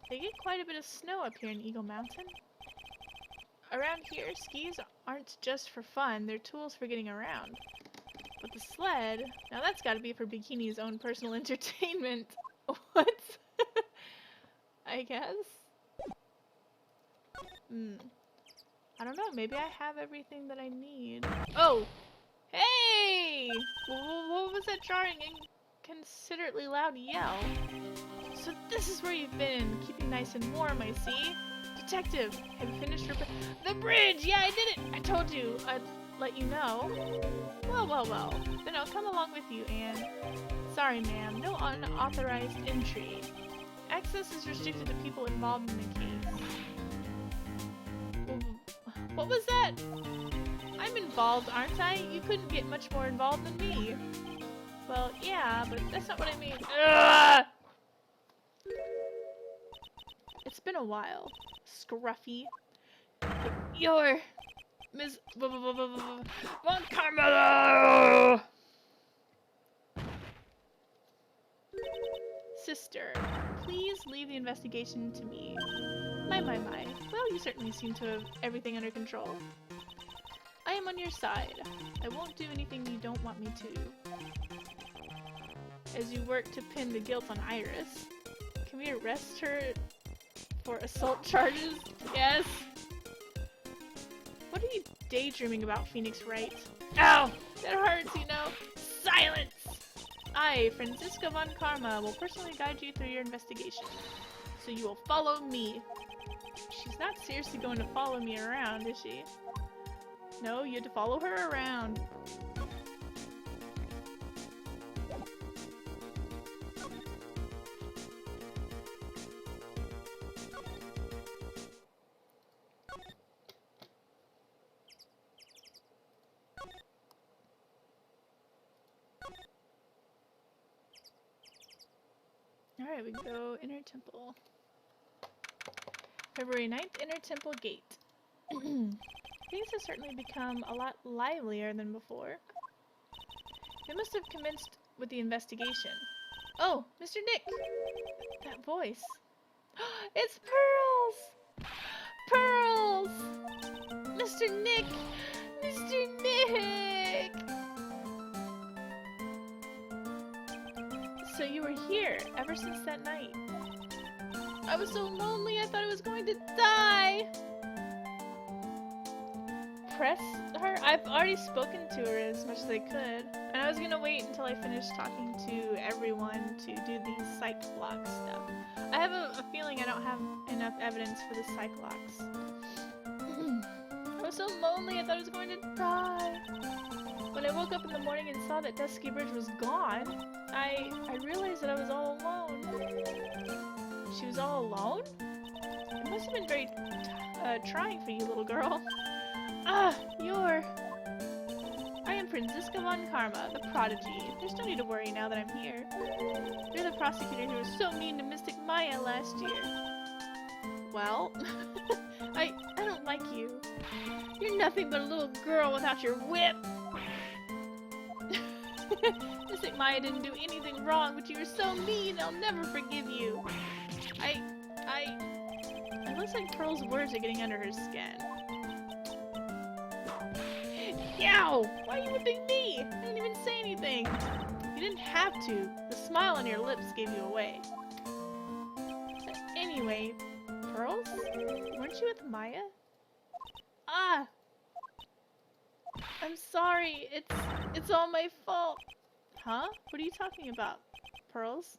They get quite a bit of snow up here in Eagle Mountain. Around here, skis aren't just for fun, they're tools for getting around. But the sled, now that's gotta be for Bikini's own personal entertainment. What? I guess? I don't know, maybe I have everything that I need. Oh! Hey! What was that jarring, inconsiderately loud yell? So this is where you've been, keeping nice and warm, I see. Detective, have you finished your the bridge? Yeah, I did it! I told you I'd let you know. Well. Then I'll come along with you, Anne. Sorry, ma'am, no unauthorized entry. Access is restricted to people involved in the case. What was that? I'm involved, aren't I? You couldn't get much more involved than me. Well, yeah, but that's not what I mean. Ugh! It's been a while. Scruffy. You're Ms. Von Carmelo! Sister, please leave the investigation to me. My. Well, you certainly seem to have everything under control. I am on your side. I won't do anything you don't want me to. As you work to pin the guilt on Iris, can we arrest her for assault charges? Yes. What are you daydreaming about, Phoenix Wright? Ow! That hurts, you know. Silence! I, Francisca von Karma, will personally guide you through your investigation. So you will follow me. She's not seriously going to follow me around, is she? No, you had to follow her around. Alright, we go Inner Temple. February 9th, Inner Temple Gate. Things have certainly become a lot livelier than before. They must have commenced with the investigation. Oh, Mr. Nick! That voice. It's Pearls! Pearls! Mr. Nick! Mr. Nick! So you were here ever since that night. I was so lonely, I thought I was going to die! Press her? I've already spoken to her as much as I could. And I was gonna wait until I finished talking to everyone to do the psych block stuff. I have a feeling I don't have enough evidence for the psych locks. I was so lonely, I thought I was going to die. When I woke up in the morning and saw that Dusky Bridge was gone, I realized that I was all alone. She was all alone? It must have been very trying for you, little girl. Ah, I am Francisca von Karma, the prodigy. There's no need to worry now that I'm here. You're the prosecutor who was so mean to Mystic Maya last year. Well, I don't like you. You're nothing but a little girl without your whip. Mystic Maya didn't do anything wrong, but you were so mean, I'll never forgive you. It looks like Pearl's words are getting under her skin. Yow! Why are you whipping me? I didn't even say anything. You didn't have to. The smile on your lips gave you away. Anyway, Pearls? Weren't you with Maya? Ah! I'm sorry. It's all my fault. Huh? What are you talking about? Pearls?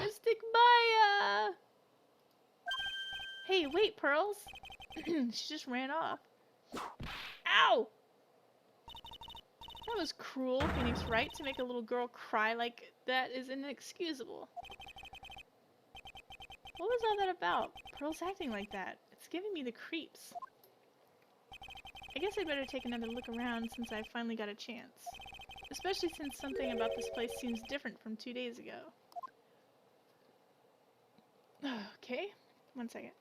Mystic Maya! Hey, wait, Pearls! She just ran off. Ow! That was cruel, Phoenix Wright, to make a little girl cry like that is inexcusable. What was all that about? Pearl's acting like that. It's giving me the creeps. I guess I'd better take another look around since I finally got a chance. Especially since something about this place seems different from 2 days ago. Okay, 1 second.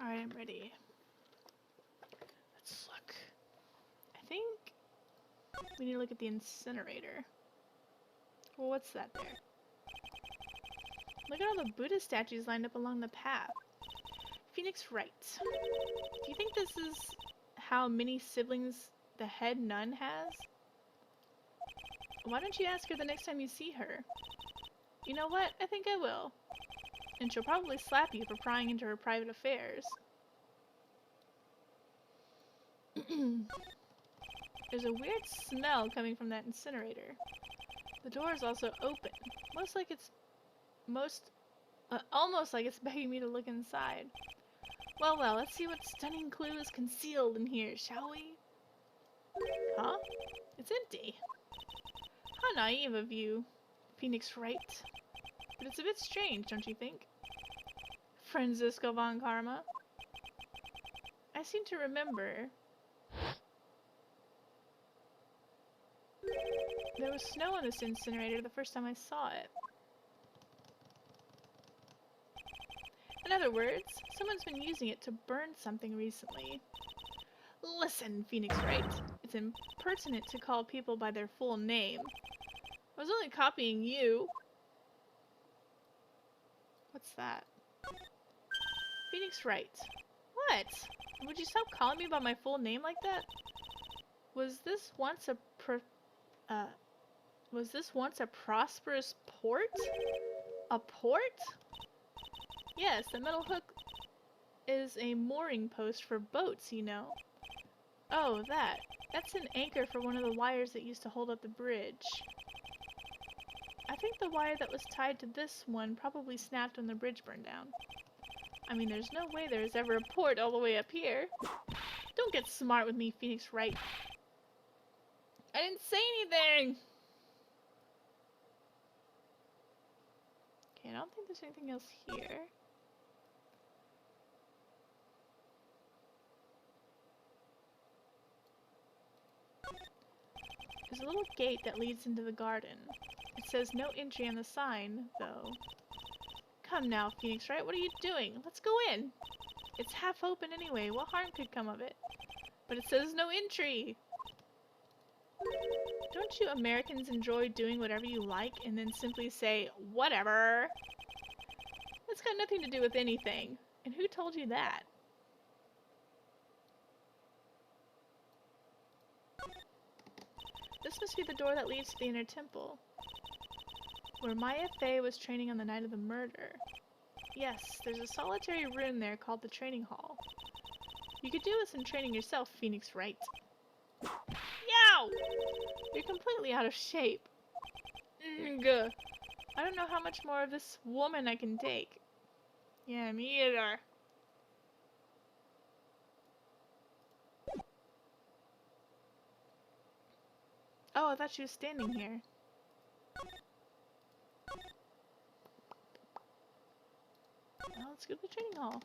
Alright, I'm ready. Let's look. I think we need to look at the incinerator. Well, what's that there? Look at all the Buddha statues lined up along the path. Phoenix Wright. Do you think this is how many siblings the head nun has? Why don't you ask her the next time you see her? You know what? I think I will. And she'll probably slap you for prying into her private affairs. There's a weird smell coming from that incinerator. The door is also open. Almost like it's begging me to look inside. Well, let's see what stunning clue is concealed in here, shall we? Huh? It's empty. How naive of you, Phoenix Wright. But it's a bit strange, don't you think? Francisco von Karma? I seem to remember there was snow on this incinerator the first time I saw it. In other words, someone's been using it to burn something recently. Listen, Phoenix Wright, it's impertinent to call people by their full name. I was only copying you. What's that? Phoenix Wright. What? Would you stop calling me by my full name like that? Was this once a prosperous port? A port? Yes, the metal hook is a mooring post for boats, you know. Oh, that's an anchor for one of the wires that used to hold up the bridge. I think the wire that was tied to this one probably snapped when the bridge burned down. I mean, there's no way there was ever a port all the way up here. Don't get smart with me, Phoenix Wright. I didn't say anything! Okay, I don't think there's anything else here. There's a little gate that leads into the garden. It says no entry on the sign, though. Come now, Phoenix Wright, what are you doing? Let's go in! It's half open anyway, what harm could come of it? But it says no entry! Don't you Americans enjoy doing whatever you like and then simply say, whatever? That's got nothing to do with anything. And who told you that? This must be the door that leads to the inner temple, where Maya Fey was training on the night of the murder. Yes, there's a solitary room there called the training hall. You could do with some training yourself, Phoenix Wright. Yow! You're completely out of shape. Ugh. I don't know how much more of this woman I can take. Yeah, me either. Oh, I thought she was standing here. Well, let's go to the training hall.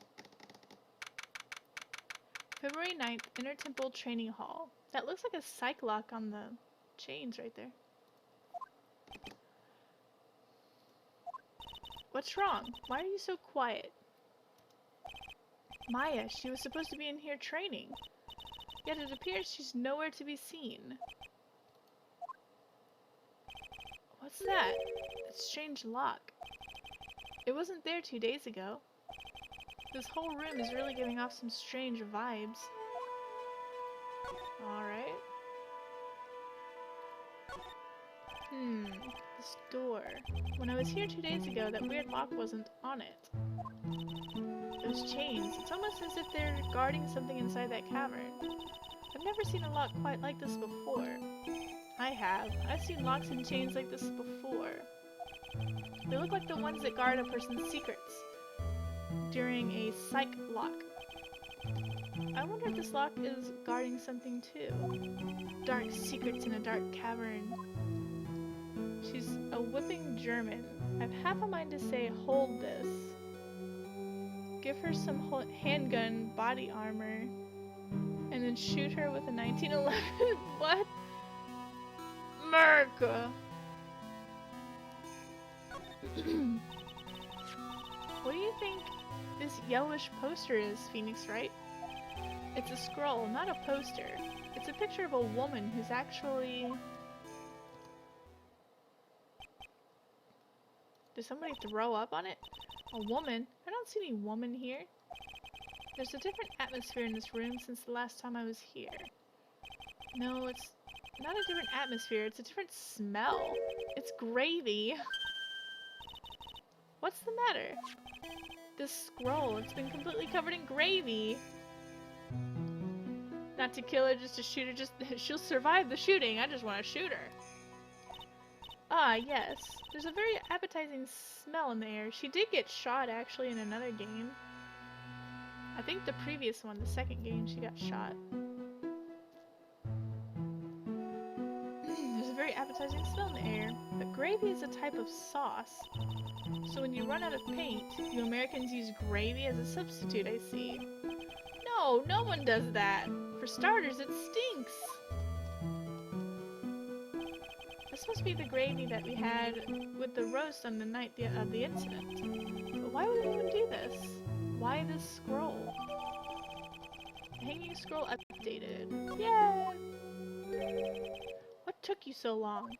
February 9th, Inner Temple Training Hall. That looks like a psych lock on the chains right there. What's wrong? Why are you so quiet? Maya, she was supposed to be in here training. Yet it appears she's nowhere to be seen. What's that? A strange lock. It wasn't there 2 days ago. This whole room is really giving off some strange vibes. Alright. This door. When I was here 2 days ago, that weird lock wasn't on it. Those chains, it's almost as if they're guarding something inside that cavern. I've never seen a lock quite like this before. I have. I've seen locks and chains like this before. They look like the ones that guard a person's secrets during a psych lock. I wonder if this lock is guarding something too. Dark secrets in a dark cavern. She's a whipping German. I've half a mind to say, hold this. Give her some handgun body armor. And then shoot her with a 1911. What? America! What do you think this yellowish poster is, Phoenix Wright? It's a scroll, not a poster. It's a picture of a woman who's actually... Did somebody throw up on it? A woman? I don't see any woman here. There's a different atmosphere in this room since the last time I was here. No, it's not a different atmosphere, it's a different smell. It's gravy. What's the matter? This scroll, it's been completely covered in gravy. Not to kill her, just to shoot her, she'll survive the shooting, I just want to shoot her. Ah, yes. There's a very appetizing smell in the air. She did get shot, actually, in another game. I think the previous one, the second game, she got shot. There's a very appetizing smell in the air. But gravy is a type of sauce. So when you run out of paint, you Americans use gravy as a substitute, I see. No, no one does that. For starters, it stinks. This must be the gravy that we had with the roast on the night of the incident. But why would anyone do this? Why this scroll? Hanging scroll updated. Yay! What took you so long?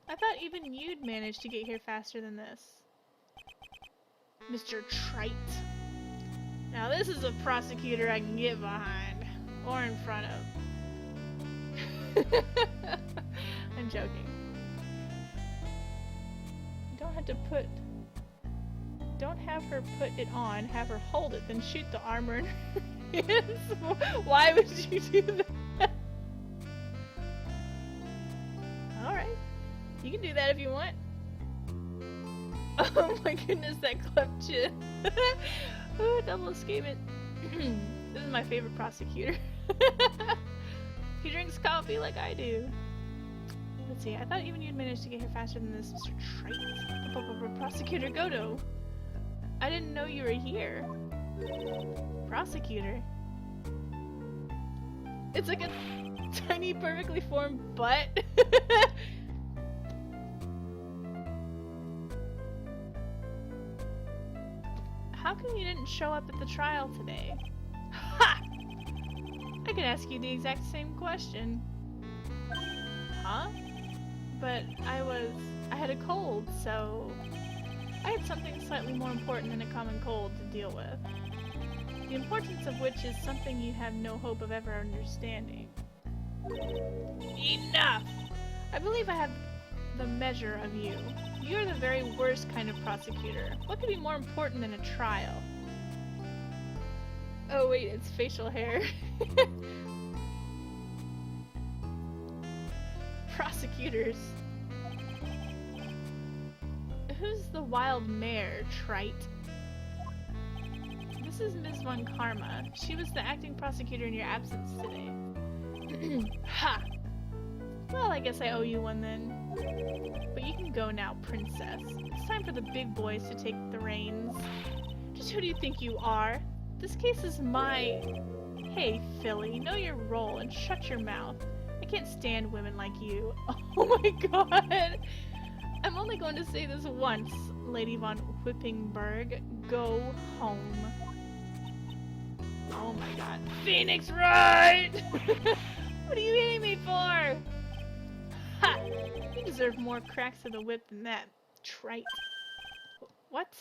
I thought even you'd manage to get here faster than this. Mr. Trite. Now this is a prosecutor I can get behind. Or in front of. I'm joking. Don't have her put it on, have her hold it, then shoot the armor in her hands. Why would you do that? Alright. You can do that if you want. Oh my goodness, that cleft chin. Ooh, double escapement. This is my favorite prosecutor. He drinks coffee like I do. Let's see, I thought even you'd managed to get here faster than this, Mr. Trite. Prosecutor Godo. I didn't know you were here. Prosecutor? It's like a tiny, perfectly formed butt. How come you didn't show up at the trial today? Ha! I could ask you the exact same question. Huh? But I had a cold, so I had something slightly more important than a common cold to deal with. The importance of which is something you have no hope of ever understanding. Enough! I believe I have the measure of you. You're the very worst kind of prosecutor. What could be more important than a trial? Oh wait, it's facial hair. Prosecutors. Who's the wild mare, Trite? This is Ms. Von Karma. She was the acting prosecutor in your absence today. Ha! Well, I guess I owe you one then. But you can go now, princess. It's time for the big boys to take the reins. Just who do you think you are? This case is my... Hey, Philly, know your role and shut your mouth. I can't stand women like you. Oh my god! I'm only going to say this once, Lady Von Whippingberg. Go home. Oh my god. Phoenix Wright! What are you hitting me for? Ha! You deserve more cracks of the whip than that, Trite. What?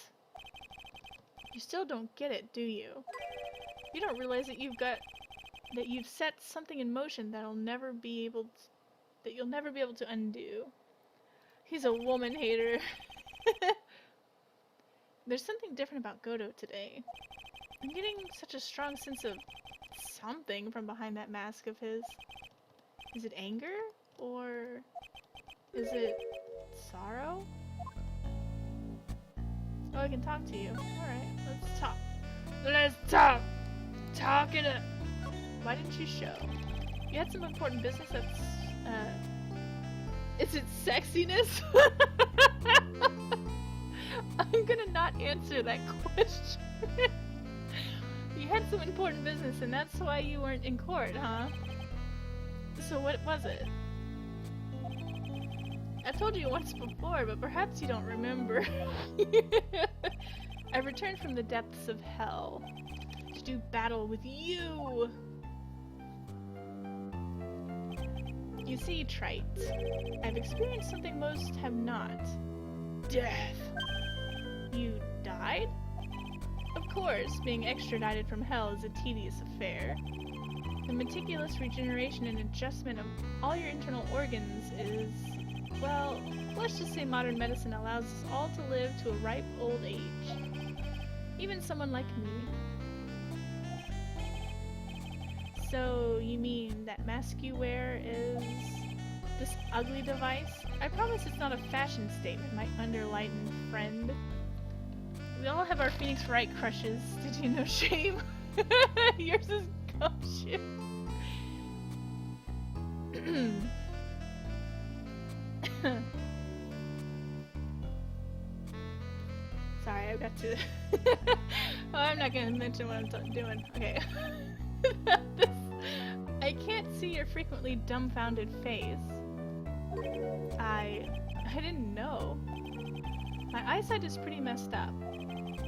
You still don't get it, do you? You don't realize that you've set something in motion that you'll never be able to undo. He's a woman hater. There's something different about Godo today. I'm getting such a strong sense of something from behind that mask of his. Is it anger? Or is it sorrow? Oh, I can talk to you. Alright, let's talk. Let's talk! Talk it up! Why didn't you show? You had some important business that's, is it sexiness? I'm gonna not answer that question. You had some important business and that's why you weren't in court, huh? So what was it? I told you once before, but perhaps you don't remember. I returned from the depths of hell to do battle with you. You see, Trite, I've experienced something most have not. Death. You died? Of course, being extradited from hell is a tedious affair. The meticulous regeneration and adjustment of all your internal organs is, well, let's just say modern medicine allows us all to live to a ripe old age. Even someone like me. So, you mean that mask you wear is this ugly device? I promise it's not a fashion statement, my underlightened friend. We all have our Phoenix Wright crushes. Did you know, shame? Yours is gumshoe. Sorry, I've got to... Oh, I'm not gonna mention what I'm doing. Okay. I can't see your frequently dumbfounded face. I didn't know. My eyesight is pretty messed up.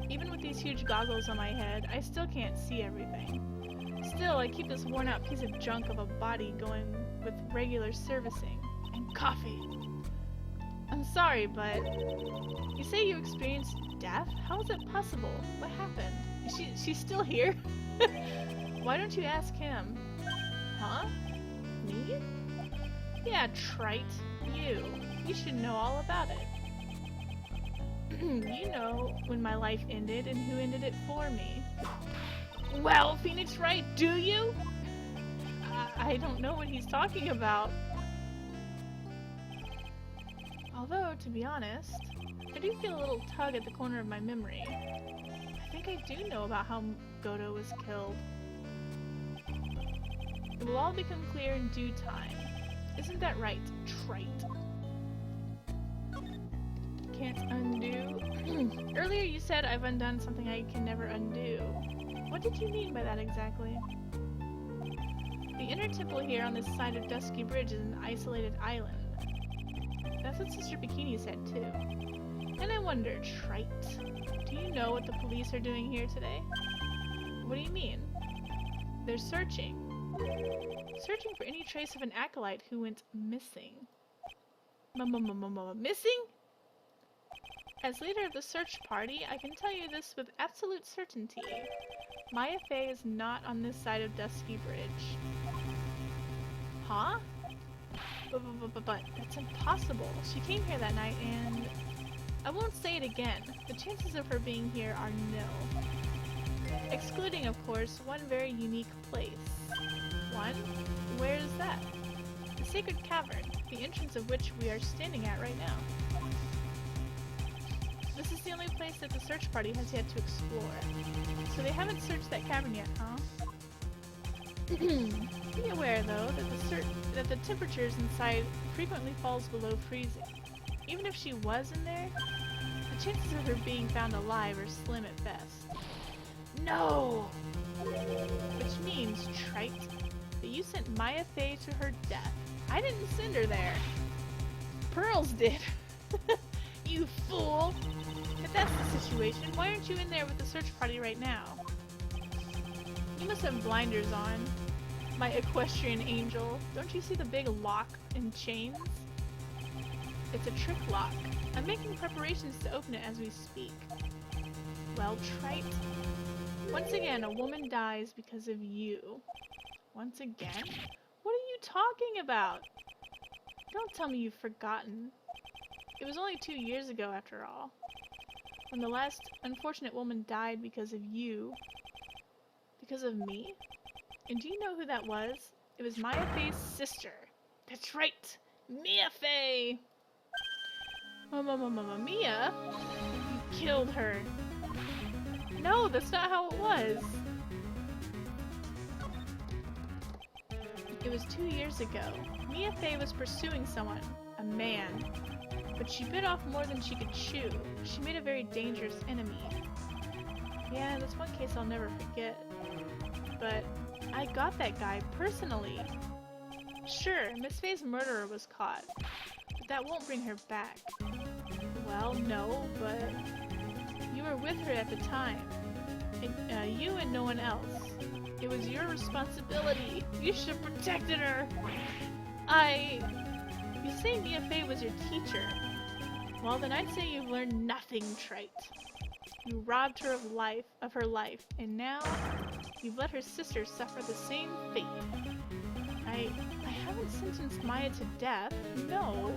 Even with these huge goggles on my head, I still can't see everything. Still, I keep this worn-out piece of junk of a body going with regular servicing. And coffee. I'm sorry, but... You say you experienced death? How is it possible? What happened? She's still here? Why don't you ask him? Huh? Me? Yeah, Trite. You should know all about it. You know when my life ended and who ended it for me. Well, Phoenix Wright, do you? I don't know what he's talking about. Although, to be honest, I do feel a little tug at the corner of my memory. I think I do know about how Godo was killed. It will all become clear in due time. Isn't that right, Trite? Can't undo? Earlier you said I've undone something I can never undo. What did you mean by that exactly? The inner temple here on this side of Dusky Bridge is an isolated island. That's what Sister Bikini said too. And I wonder, Trite, do you know what the police are doing here today? What do you mean? They're searching. Searching for any trace of an acolyte who went missing. Missing? As leader of the search party, I can tell you this with absolute certainty. Maya Fey is not on this side of Dusky Bridge. Huh? But that's impossible. She came here that night and... I won't say it again. The chances of her being here are nil. Excluding, of course, one very unique place. One? Where is that? The Sacred Cavern, the entrance of which we are standing at right now. This is the only place that the search party has yet to explore. So they haven't searched that cavern yet, huh? Be aware, though, that the temperatures inside frequently falls below freezing. Even if she was in there, the chances of her being found alive are slim at best. No! Which means, Trite, that you sent Maya Fey to her death. I didn't send her there. Pearls did. You fool! If that's the situation, why aren't you in there with the search party right now? You must have blinders on, my equestrian angel. Don't you see the big lock and chains? It's a trick lock. I'm making preparations to open it as we speak. Well, Trite. Once again, a woman dies because of you. Once again? What are you talking about? Don't tell me you've forgotten. It was only 2 years ago, after all. When the last unfortunate woman died because of you. Because of me? And do you know who that was? It was Maya Fey's sister. That's right! Mia Fey! Mia? You killed her. No, that's not how it was. It was 2 years ago. Mia Fey was pursuing someone, a man, but she bit off more than she could chew. She made a very dangerous enemy. Yeah, that's one case I'll never forget. But I got that guy personally. Sure, Miss Fey's murderer was caught, but that won't bring her back. Well, no, but you were with her at the time. You and no one else. It was your responsibility. You should have protected her. You say Mia Fey was your teacher. Well, then I'd say you've learned nothing, Trite. You robbed her of her life, and now you've let her sister suffer the same fate. I haven't sentenced Maya to death. No.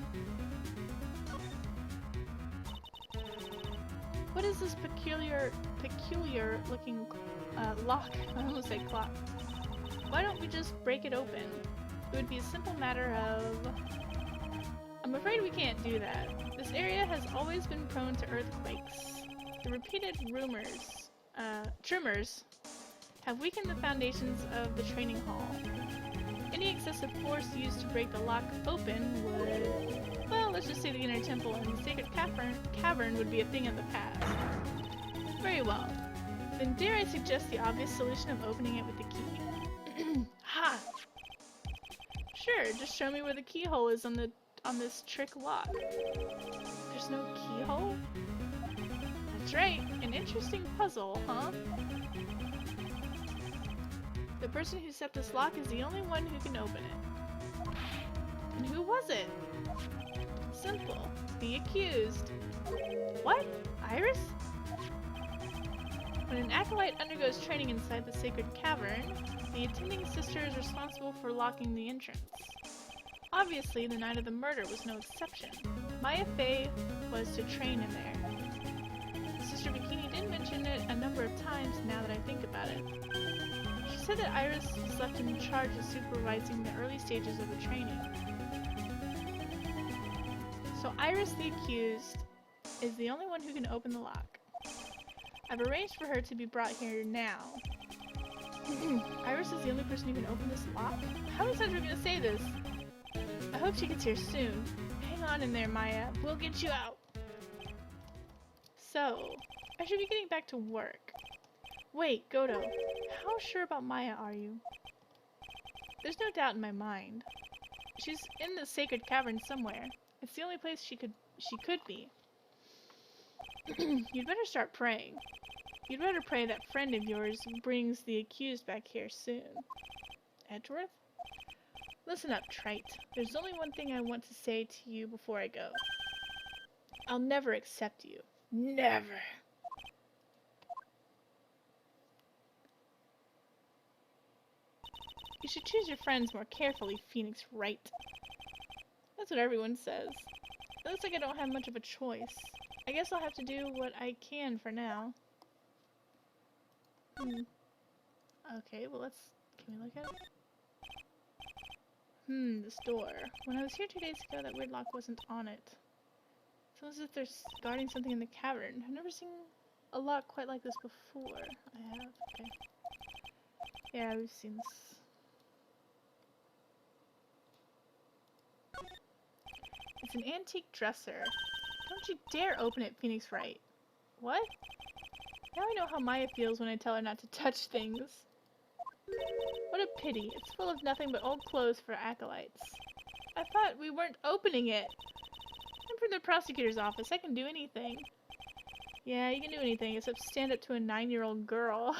What is this peculiar looking lock? I almost said clock. Why don't we just break it open? It would be a simple matter of... I'm afraid we can't do that. This area has always been prone to earthquakes. The repeated tremors have weakened the foundations of the training hall. Any excessive force used to break the lock open would... Well, let's just say the inner temple and the sacred cavern would be a thing of the past. Very well. Then dare I suggest the obvious solution of opening it with the key. Ha! Sure, just show me where the keyhole is on this trick lock. There's no keyhole? That's right, an interesting puzzle, huh? The person who set this lock is the only one who can open it. And who was it? Simple. The accused. What? Iris? When an acolyte undergoes training inside the sacred cavern, the attending sister is responsible for locking the entrance. Obviously, the night of the murder was no exception. Maya Fey was to train in there. Sister Bikini did mention it a number of times now that I think about it. She said that Iris was left in charge of supervising the early stages of the training. So Iris, the accused, is the only one who can open the lock. I've arranged for her to be brought here now. Iris is the only person who can open this lock? How many times are we gonna say this? I hope she gets here soon. Hang on in there, Maya. We'll get you out. So, I should be getting back to work. Wait, Godo, how sure about Maya are you? There's no doubt in my mind. She's in the sacred cavern somewhere. It's the only place she could be. You'd better start praying. You'd better pray that friend of yours brings the accused back here soon. Edgeworth? Listen up, Trite. There's only one thing I want to say to you before I go. I'll never accept you. Never! You should choose your friends more carefully, Phoenix Wright. That's what everyone says. It looks like I don't have much of a choice. I guess I'll have to do what I can for now. Okay, well can we look at it? This door. When I was here 2 days ago, that weird lock wasn't on it. It's almost as if they're guarding something in the cavern. I've never seen a lock quite like this before. I have? Okay. Yeah, we've seen this. It's an antique dresser. Don't you dare open it, Phoenix Wright. What? Now I know how Maya feels when I tell her not to touch things. What a pity. It's full of nothing but old clothes for acolytes. I thought we weren't opening it. I'm from the prosecutor's office. I can do anything. Yeah, you can do anything except stand up to a 9-year-old girl.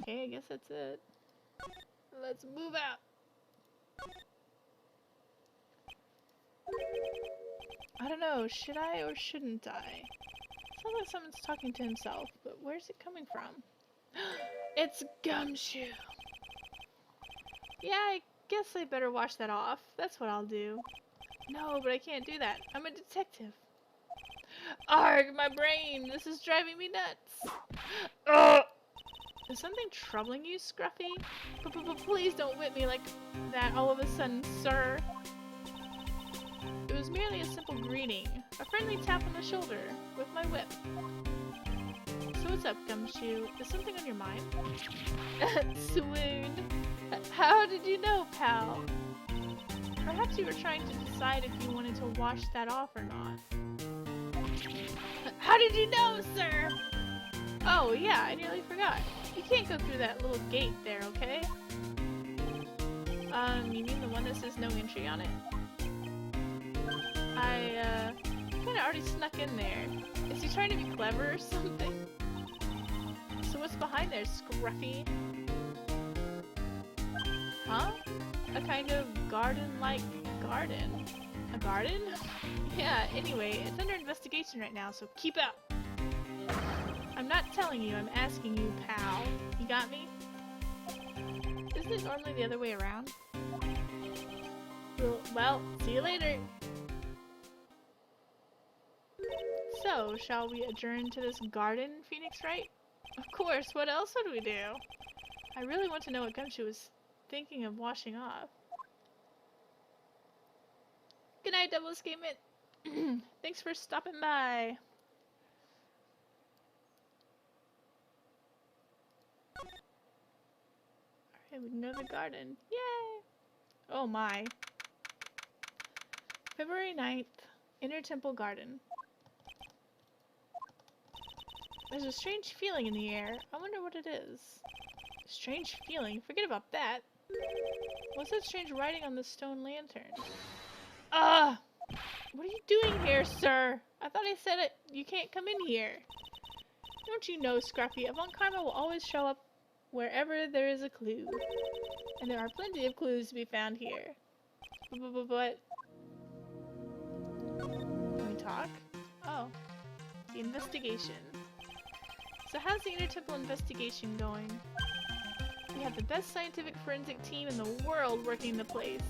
Okay, I guess that's it. Let's move out. I don't know, should I or shouldn't I? Sounds like someone's talking to himself, but where's it coming from? It's Gumshoe! Yeah, I guess I better wash that off. That's what I'll do. No, but I can't do that. I'm a detective. Arg, my brain! This is driving me nuts! Ugh! Is something troubling you, Scruffy? Please don't whip me like that all of a sudden, sir. It was merely a simple greeting. A friendly tap on the shoulder with my whip. So what's up, Gumshoe? Is something on your mind? Swoon. How did you know, pal? Perhaps you were trying to decide if you wanted to wash that off or not. How did you know, sir? Oh, yeah, I nearly forgot. You can't go through that little gate there, okay? You mean the one that says no entry on it? I, kinda already snuck in there. Is he trying to be clever or something? So what's behind there, Scruffy? Huh? A kind of garden-like garden. A garden? Yeah, anyway, it's under investigation right now, so keep up! I'm not telling you, I'm asking you, pal. You got me? Isn't it normally the other way around? Well, see you later! So, shall we adjourn to this garden, Phoenix Wright? Of course, what else would we do? I really want to know what Gumshoe was thinking of washing off. Good night, Double Escapement! Thanks for stopping by! Alright, we can go to the garden. Yay! Oh my. February 9th, Inner Temple Garden. There's a strange feeling in the air. I wonder what it is. Strange feeling? Forget about that. What's that strange writing on the stone lantern? Ah! What are you doing here, sir? I thought I said it. You can't come in here. Don't you know, Scruffy, Avant Karma will always show up wherever there is a clue. And there are plenty of clues to be found here. But... Can we talk? Oh. The investigation. So how's the Inner Temple investigation going? We have the best scientific forensic team in the world working the place.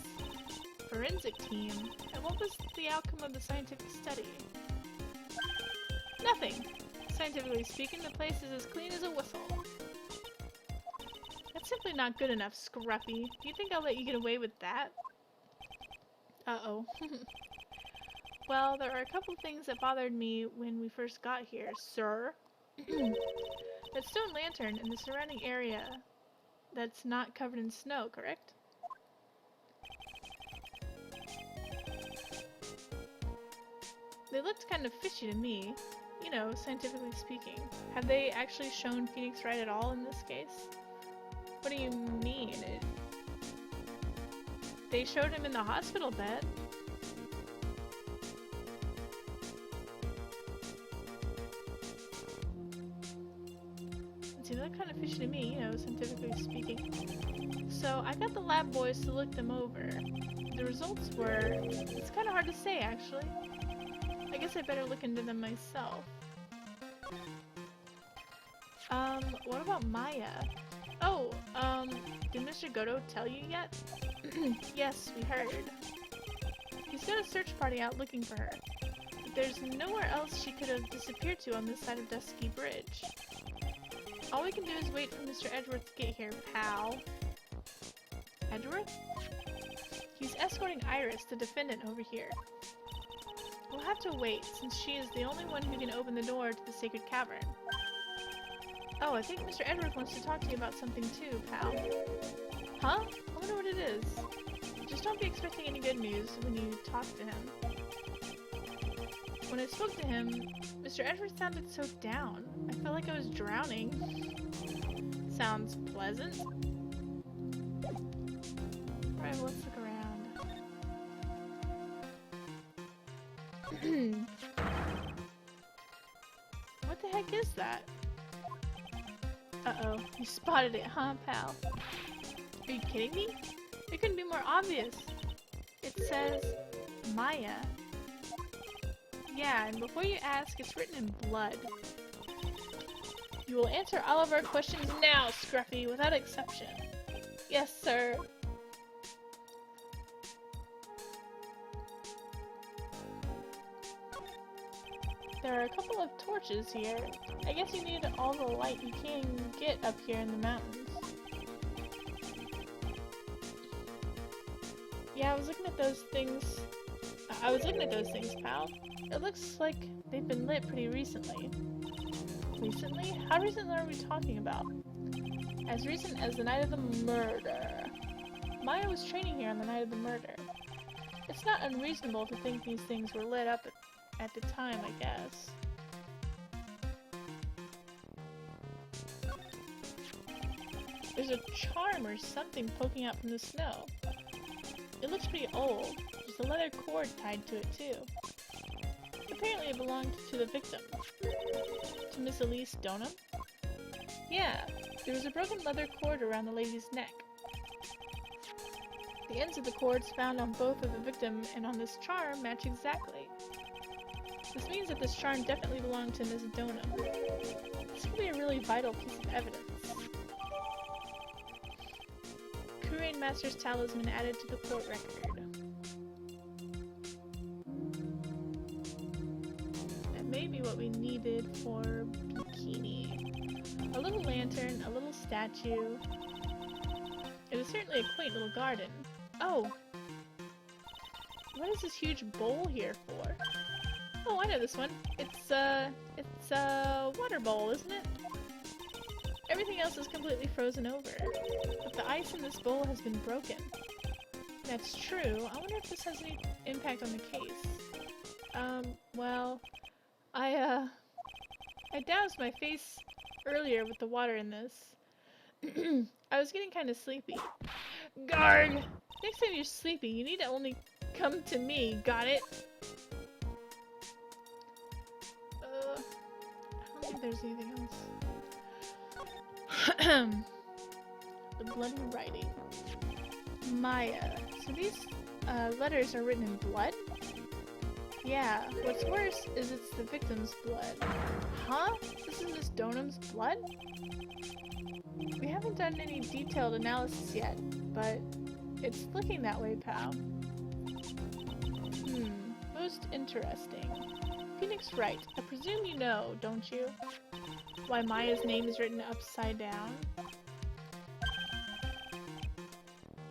Forensic team? And what was the outcome of the scientific study? Nothing. Scientifically speaking, the place is as clean as a whistle. That's simply not good enough, Scruffy. Do you think I'll let you get away with that? Uh-oh. Well, there are a couple things that bothered me when we first got here, sir. That stone lantern and the surrounding area that's not covered in snow, correct? They looked kind of fishy to me, you know, scientifically speaking. Have they actually shown Phoenix Wright at all in this case? What do you mean? They showed him in the hospital bed. See, they look kind of fishy to me, you know, scientifically speaking. So I got the lab boys to look them over. The results were... It's kind of hard to say, actually. I guess I better look into them myself. What about Maya? Oh, did Mr. Goto tell you yet? Yes, we heard. He's got a search party out looking for her. But there's nowhere else she could have disappeared to on this side of Dusky Bridge. All we can do is wait for Mr. Edgeworth to get here, pal. Edgeworth? He's escorting Iris, the defendant, over here. We'll have to wait, since she is the only one who can open the door to the Sacred Cavern. Oh, I think Mr. Edgeworth wants to talk to you about something too, pal. Huh? I wonder what it is. Just don't be expecting any good news when you talk to him. When I spoke to him, Mr. Edgeworth sounded so down. I felt like I was drowning. Sounds pleasant. Alright, let's look around. What the heck is that? Uh-oh, you spotted it, huh, pal? Are you kidding me? It couldn't be more obvious. It says Maya. Yeah, and before you ask, it's written in blood. You will answer all of our questions now, Scruffy, without exception. Yes, sir. There are a couple of torches here. I guess you need all the light you can get up here in the mountains. Yeah, I was looking at those things, pal. It looks like they've been lit pretty recently. Recently? How recently are we talking about? As recent as the night of the murder. Maya was training here on the night of the murder. It's not unreasonable to think these things were lit up at the time, I guess. There's a charm or something poking out from the snow. It looks pretty old. There's a leather cord tied to it, too. Apparently it belonged to the victim. To Miss Elise Donham? Yeah, there was a broken leather cord around the lady's neck. The ends of the cords found on both of the victim and on this charm match exactly. This means that this charm definitely belonged to Miss Donham. This could be a really vital piece of evidence. Kurain Master's talisman added to the court record. That may be what we needed for Bikini. A little lantern, a little statue. It was certainly a quaint little garden. Oh! What is this huge bowl here for? Oh, I know this one. It's a water bowl, isn't it? Everything else is completely frozen over, but the ice in this bowl has been broken. That's true. I wonder if this has any impact on the case. Well, I doused my face earlier with the water in this. I was getting kind of sleepy. Guard! Next time you're sleepy, you need to only come to me, got it? I don't think there's anything else. The bloody writing. Maya. So these letters are written in blood? Yeah, what's worse is it's the victim's blood. Huh? This is Miss Donham's blood? We haven't done any detailed analysis yet, but it's looking that way, pal. Most interesting. Phoenix Wright, I presume you know, don't you? Why Maya's name is written upside down?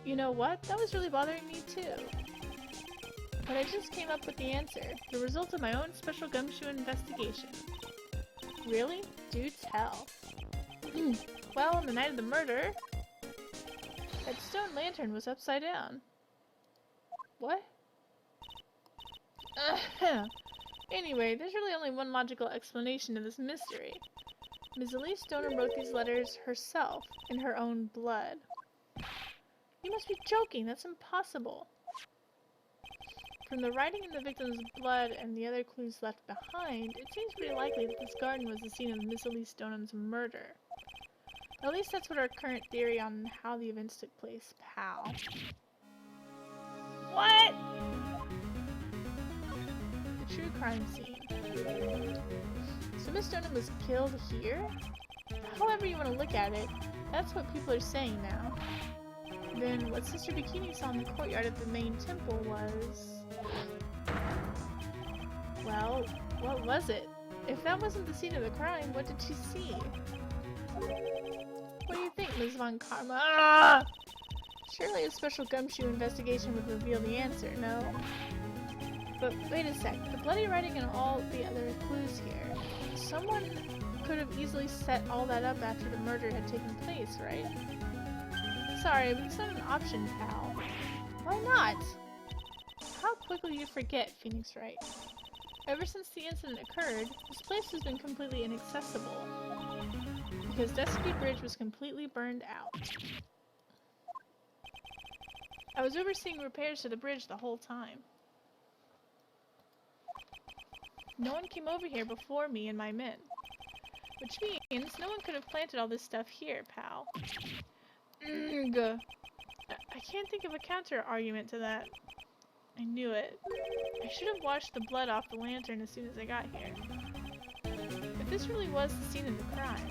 You know what? That was really bothering me too. But I just came up with the answer. The result of my own special gumshoe investigation. Really? Do tell. Well, on the night of the murder, that stone lantern was upside down. What? Anyway, there's really only one logical explanation to this mystery. Ms. Elise Donham wrote these letters herself, in her own blood. You must be joking, that's impossible. From the writing in the victim's blood and the other clues left behind, it seems pretty likely that this garden was the scene of Miss Elise Donham's murder. At least that's what our current theory on how the events took place, pal. What? The true crime scene. So Miss Donham was killed here? However you want to look at it, that's what people are saying now. Then what Sister Bikini saw in the courtyard of the main temple was... Well, what was it? If that wasn't the scene of the crime, what did she see? What do you think, Ms. Von Karma? Ah! Surely a special gumshoe investigation would reveal the answer, no? But wait a sec, the bloody writing and all the other clues here. Someone could have easily set all that up after the murder had taken place, right? Sorry, but it's not an option, pal. Why not? How quickly you forget, Phoenix Wright. Ever since the incident occurred, this place has been completely inaccessible. Because Dusky Bridge was completely burned out. I was overseeing repairs to the bridge the whole time. No one came over here before me and my men. Which means no one could have planted all this stuff here, pal. I can't think of a counter-argument to that. I knew it. I should have washed the blood off the lantern as soon as I got here. If this really was the scene of the crime,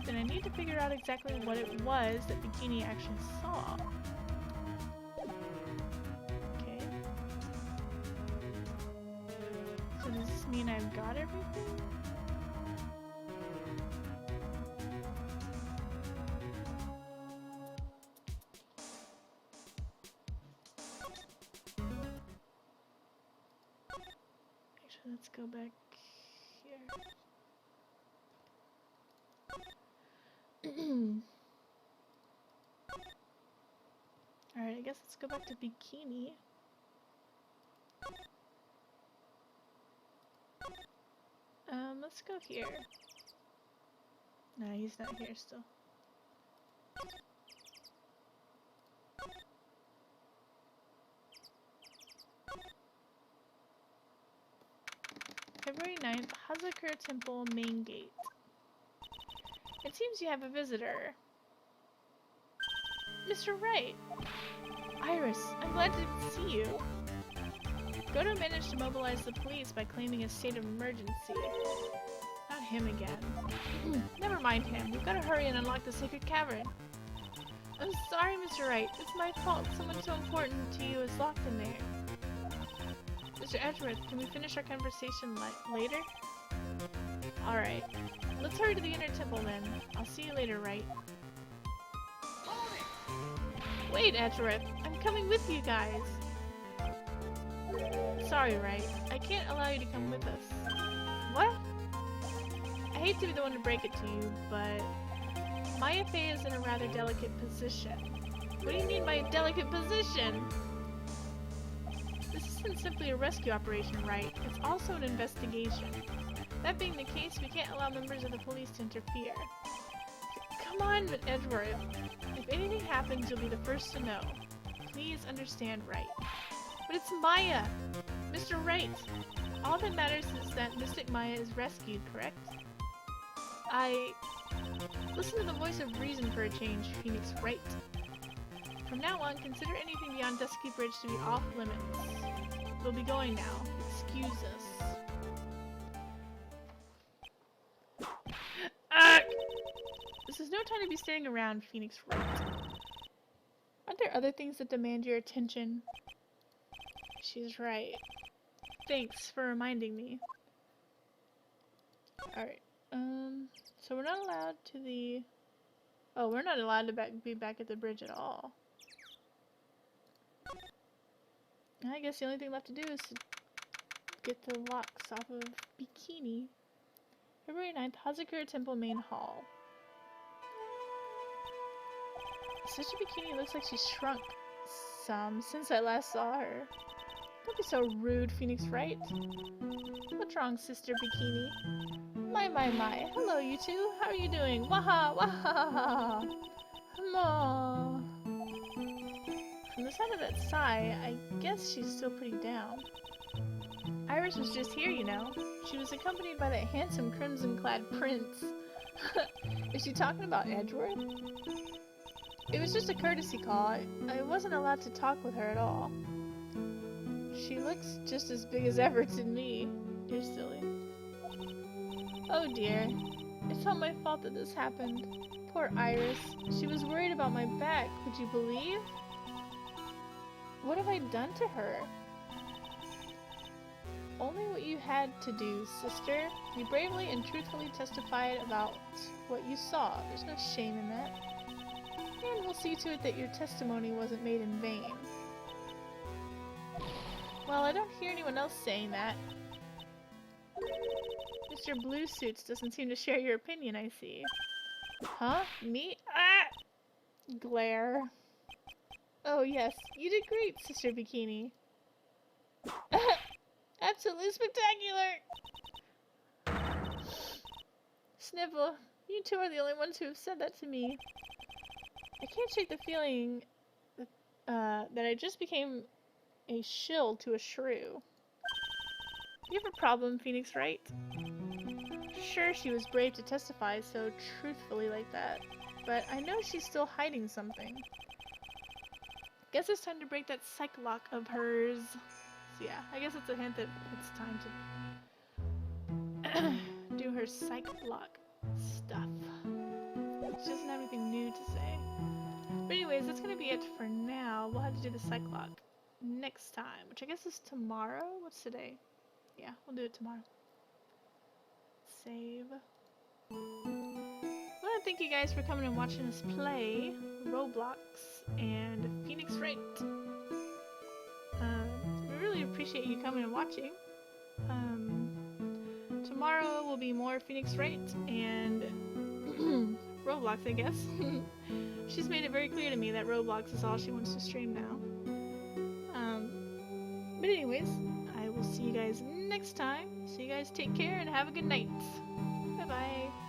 then I need to figure out exactly what it was that Bikini actually saw. Okay. So does this mean I've got everything? Actually, let's go back here. Alright, I guess let's go back to Bikini. Let's go here. No, he's not here still. February 9th, Hazakura Temple main gate. It seems you have a visitor. Mr. Wright! Iris, I'm glad to see you. Goto managed to mobilize the police by claiming a state of emergency. Not him again. Never mind him. We've got to hurry and unlock the sacred cavern. I'm sorry, Mr. Wright. It's my fault. Someone so important to you is locked in there. Mr. Edgeworth, can we finish our conversation later? Alright. Let's hurry to the inner temple then. I'll see you later, Wright. Wait, Edgeworth. I'm coming with you guys. Sorry, Wright. I can't allow you to come with us. What? I hate to be the one to break it to you, but Maya Fey is in a rather delicate position. What do you mean by a delicate position? This isn't simply a rescue operation, Wright. It's also an investigation. That being the case, we can't allow members of the police to interfere. Come on, Edgeworth. If anything happens, you'll be the first to know. Please understand, Wright. But it's Maya! Mr. Wright! All that matters is that Mystic Maya is rescued, correct? Listen to the voice of reason for a change, Phoenix Wright. From now on, consider anything beyond Dusky Bridge to be off limits. We'll be going now. Excuse us. This is no time to be standing around, Phoenix Wright. Aren't there other things that demand your attention? She's right. Thanks for reminding me. Alright, so we're not allowed to the... Oh, we're not allowed to be back at the bridge at all. I guess the only thing left to do is to get the locks off of Bikini. February 9th, Hazakura Temple Main Hall. Sister Bikini looks like she's shrunk some since I last saw her. Don't be so rude, Phoenix Wright. What's wrong, Sister Bikini? My. Hello, you two. How are you doing? Waha, waha. Hello. From the sound of that sigh, I guess she's still pretty down. Iris was just here, you know. She was accompanied by that handsome crimson-clad prince. Is she talking about Edgeworth? It was just a courtesy call. I wasn't allowed to talk with her at all. She looks just as big as ever to me. You're silly. Oh dear. It's all my fault that this happened. Poor Iris. She was worried about my back. Would you believe? What have I done to her? Only what you had to do, sister. You bravely and truthfully testified about what you saw. There's no shame in that. And we'll see to it that your testimony wasn't made in vain. Well, I don't hear anyone else saying that. Mr. Blue Suits doesn't seem to share your opinion, I see. Huh? Me? Ah! Glare. Oh yes, you did great, Sister Bikini. Absolutely spectacular! Snivel, you two are the only ones who have said that to me. I can't shake the feeling that I just became a shill to a shrew. You have a problem, Phoenix Wright? Sure, she was brave to testify so truthfully like that, but I know she's still hiding something. Guess it's time to break that psych lock of hers. So yeah, I guess it's a hint that it's time to do her psych block stuff. She doesn't have anything new to say. But anyways, that's gonna be it for now. We'll have to do the psych lock next time, which I guess is tomorrow? What's today? Yeah, we'll do it tomorrow. Save. I want to thank you guys for coming and watching us play Roblox and Phoenix Wright. We really appreciate you coming and watching. Tomorrow will be more Phoenix Wright, and Roblox, I guess. She's made it very clear to me that Roblox is all she wants to stream now. But anyways, I will see you guys next time. So you guys take care and have a good night. Bye-bye.